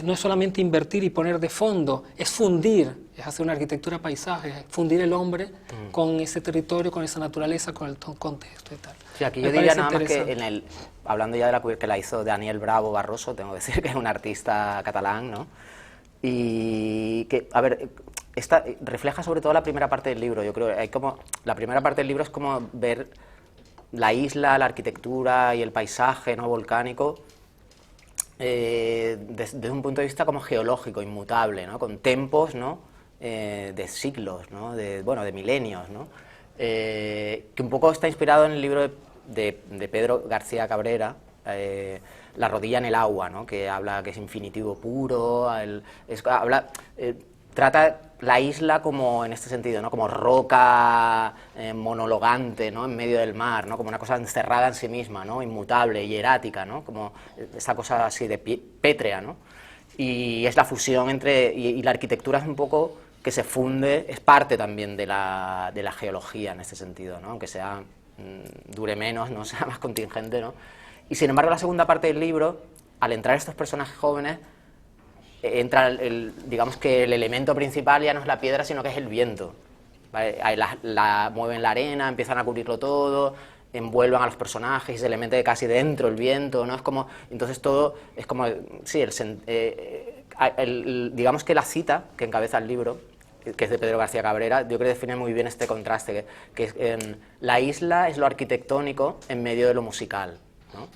no es solamente invertir y poner de fondo, es fundir, es hacer una arquitectura paisaje, es fundir el hombre con ese territorio, con esa naturaleza, con el contexto y tal. Sí, aquí yo diría nada más que hablando ya de la que la hizo Daniel Bravo Barroso, tengo que decir que es un artista catalán, ¿no? Y que, a ver, esta refleja sobre todo la primera parte del libro. Yo creo que hay como la primera parte del libro es como ver la isla, la arquitectura y el paisaje, ¿no?, volcánico desde un punto de vista como geológico, inmutable, ¿no?, con tempos, ¿no?, de siglos, ¿no?, de milenios, ¿no?, que un poco está inspirado en el libro de Pedro García Cabrera, La rodilla en el agua, ¿no?, que habla que es infinitivo puro, trata la isla como, en este sentido, ¿no?, como roca monologante, ¿no?, en medio del mar, ¿no?, como una cosa encerrada en sí misma, ¿no?, inmutable, hierática, ¿no?, como esa cosa así de pétrea, ¿no?, y es la fusión entre, y la arquitectura es un poco que se funde, es parte también de la geología en este sentido, ¿no?, aunque sea dure menos, no sea más contingente, ¿no?, y sin embargo la segunda parte del libro, al entrar estos personajes jóvenes, entra digamos que el elemento principal ya no es la piedra, sino que es el viento, ¿vale? Mueven la arena, empiezan a cubrirlo todo, envuelvan a los personajes y se le mete casi dentro el viento, ¿no? Es como, entonces todo es como, sí, digamos que la cita que encabeza el libro, que es de Pedro García Cabrera, yo creo que define muy bien este contraste, que es, la isla es lo arquitectónico en medio de lo musical, ¿no?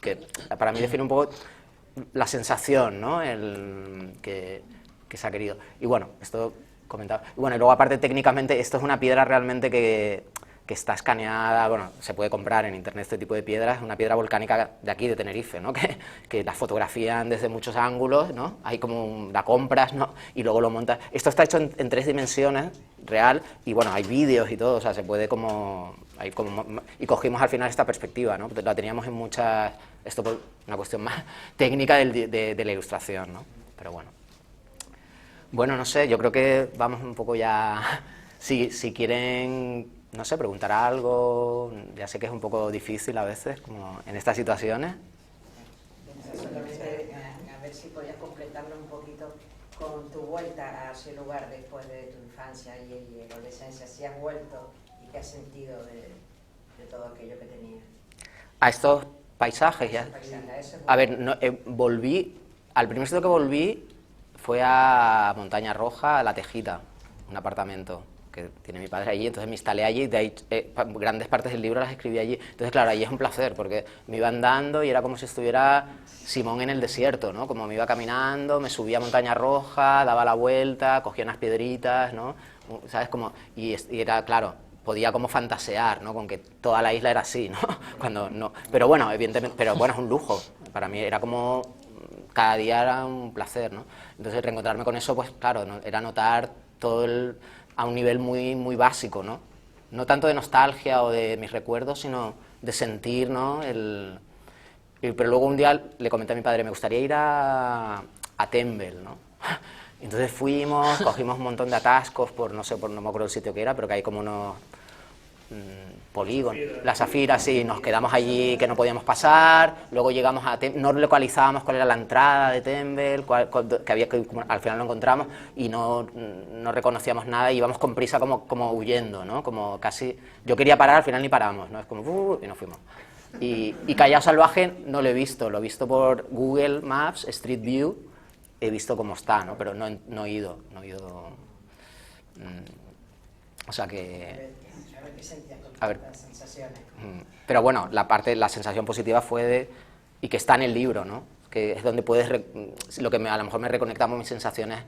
Que para mí define un poco la sensación, ¿no?, que se ha querido. Y bueno, esto comentaba. Y bueno, y luego aparte técnicamente esto es una piedra realmente que está escaneada, bueno, se puede comprar en internet este tipo de piedras, es una piedra volcánica de aquí, de Tenerife, ¿no?, que la fotografían desde muchos ángulos, ¿no?, hay como la compras, ¿no?, y luego lo montas. Esto está hecho en 3 dimensiones, real, y bueno, hay vídeos y todo, o sea, se puede como y cogimos al final esta perspectiva, ¿no?, la teníamos en muchas, esto por una cuestión más técnica de la ilustración, ¿no?, pero bueno. Bueno, no sé, yo creo que vamos un poco ya, si quieren, no sé, preguntar algo, ya sé que es un poco difícil a veces, como en estas situaciones. Solamente a ver si podías completarlo un poquito con tu vuelta a ese lugar después de tu infancia y adolescencia, si has vuelto y qué has sentido de todo aquello que tenías. A estos paisajes. Ya. Paisaje, A ver, volví, al primer sitio que volví fue a Montaña Roja, a La Tejita, un apartamento que tiene mi padre allí, entonces me instalé allí, de ahí grandes partes del libro las escribí allí. Entonces, claro, allí es un placer, porque me iba andando y era como si estuviera Simón en el desierto, ¿no? Como me iba caminando, me subía a Montaña Roja, daba la vuelta, cogía unas piedritas, ¿no? ¿Sabes? Como, y era, claro, podía como fantasear, ¿no? Con que toda la isla era así, ¿no? Cuando no, pero bueno, evidentemente, pero bueno, es un lujo. Para mí era como, cada día era un placer, ¿no? Entonces, reencontrarme con eso, pues claro, ¿no? Era notar todo a un nivel muy, muy básico, ¿no? No tanto de nostalgia o de mis recuerdos, sino de sentir, ¿no? Pero luego un día le comenté a mi padre, me gustaría ir a Tembel, ¿no? Entonces fuimos, cogimos un montón de atascos por, no sé, no me acuerdo el sitio que era, pero que hay como unos polígonos, la Zafira, sí, nos quedamos allí que no podíamos pasar, luego llegamos a no localizábamos cuál era la entrada de Tembel, que había que al final lo encontramos y no reconocíamos nada y íbamos con prisa como huyendo, ¿no? Como casi, yo quería parar, al final ni paramos, ¿no? Es como, y nos fuimos. Y Callao Salvaje no lo he visto por Google Maps, Street View, he visto cómo está, ¿no? Pero no he ido, o sea que... A ver qué sentías con A ver. las sensaciones. Pero bueno, la sensación positiva fue y que está en el libro, ¿no? Que es donde puedes, lo que a lo mejor me reconectamos mis sensaciones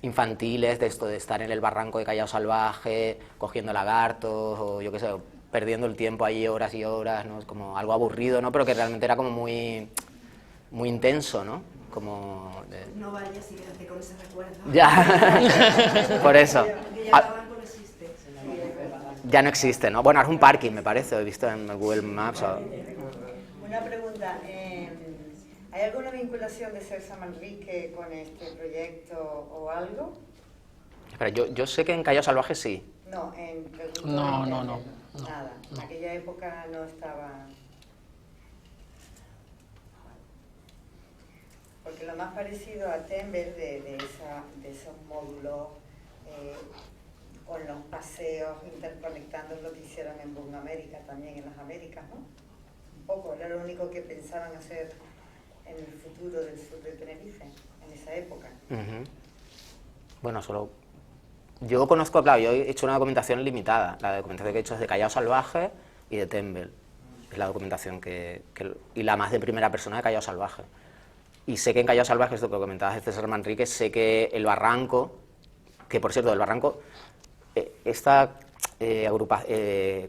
infantiles de esto de estar en el barranco de Callao Salvaje, cogiendo lagartos, o yo qué sé, perdiendo el tiempo ahí horas y horas, ¿no? Es como algo aburrido, ¿no? Pero que realmente era como muy, muy intenso, ¿no? Como... No vayas y quédate con ese recuerdo. Ya, por eso. Que ya el barranco no existe. Ya no existe, ¿no? Bueno, es un parking, me parece, he visto en Google Maps. Una pregunta, ¿hay alguna vinculación de Celsa Manrique con este proyecto o algo? Espera, yo sé que en Callao Salvaje sí. No, No. Nada, en aquella época no estaba... Porque lo más parecido a Tembel de esos módulos con los paseos interconectando lo que hicieron en Boom América, también en las Américas, ¿no? Un poco, era lo único que pensaban hacer en el futuro del sur de Tenerife, en esa época. Bueno, solo... Yo conozco, claro, yo he hecho una documentación limitada. La documentación que he hecho es de Callao Salvaje y de Tembel. Es la documentación y la más de primera persona de Callao Salvaje. Y sé que en Callao Salvaje, esto que comentabas de César Manrique, sé que el barranco, que por cierto, el barranco,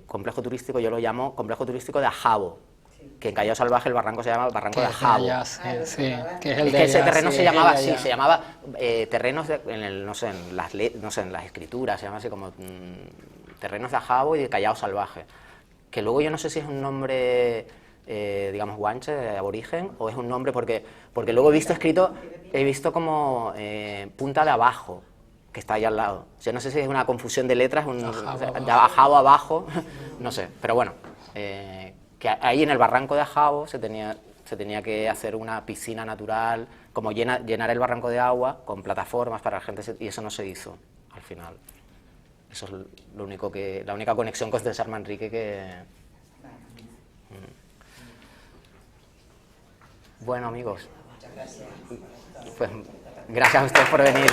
complejo turístico, yo lo llamo complejo turístico de Ajabo, que en Callao Salvaje el barranco se llama Barranco de Ajabo. Sí, que es el Es de que ese allá, terreno sí, se es llamaba el de así, allá. se llamaba terrenos en las escrituras, se llama así como terrenos de Ajabo y de Callao Salvaje, que luego yo no sé si es un nombre, digamos, guanche, aborigen, o es un nombre porque luego he visto como Punta de Abajo, que está ahí al lado. Yo no sé si es una confusión de letras, de Ajabo abajo, no sé, pero bueno, que ahí en el barranco de Ajabo se tenía que hacer una piscina natural, como llenar el barranco de agua con plataformas para la gente, y eso no se hizo al final. Eso es la única conexión con César Manrique que... Bueno, amigos, Muchas gracias. pues gracias a ustedes por venir.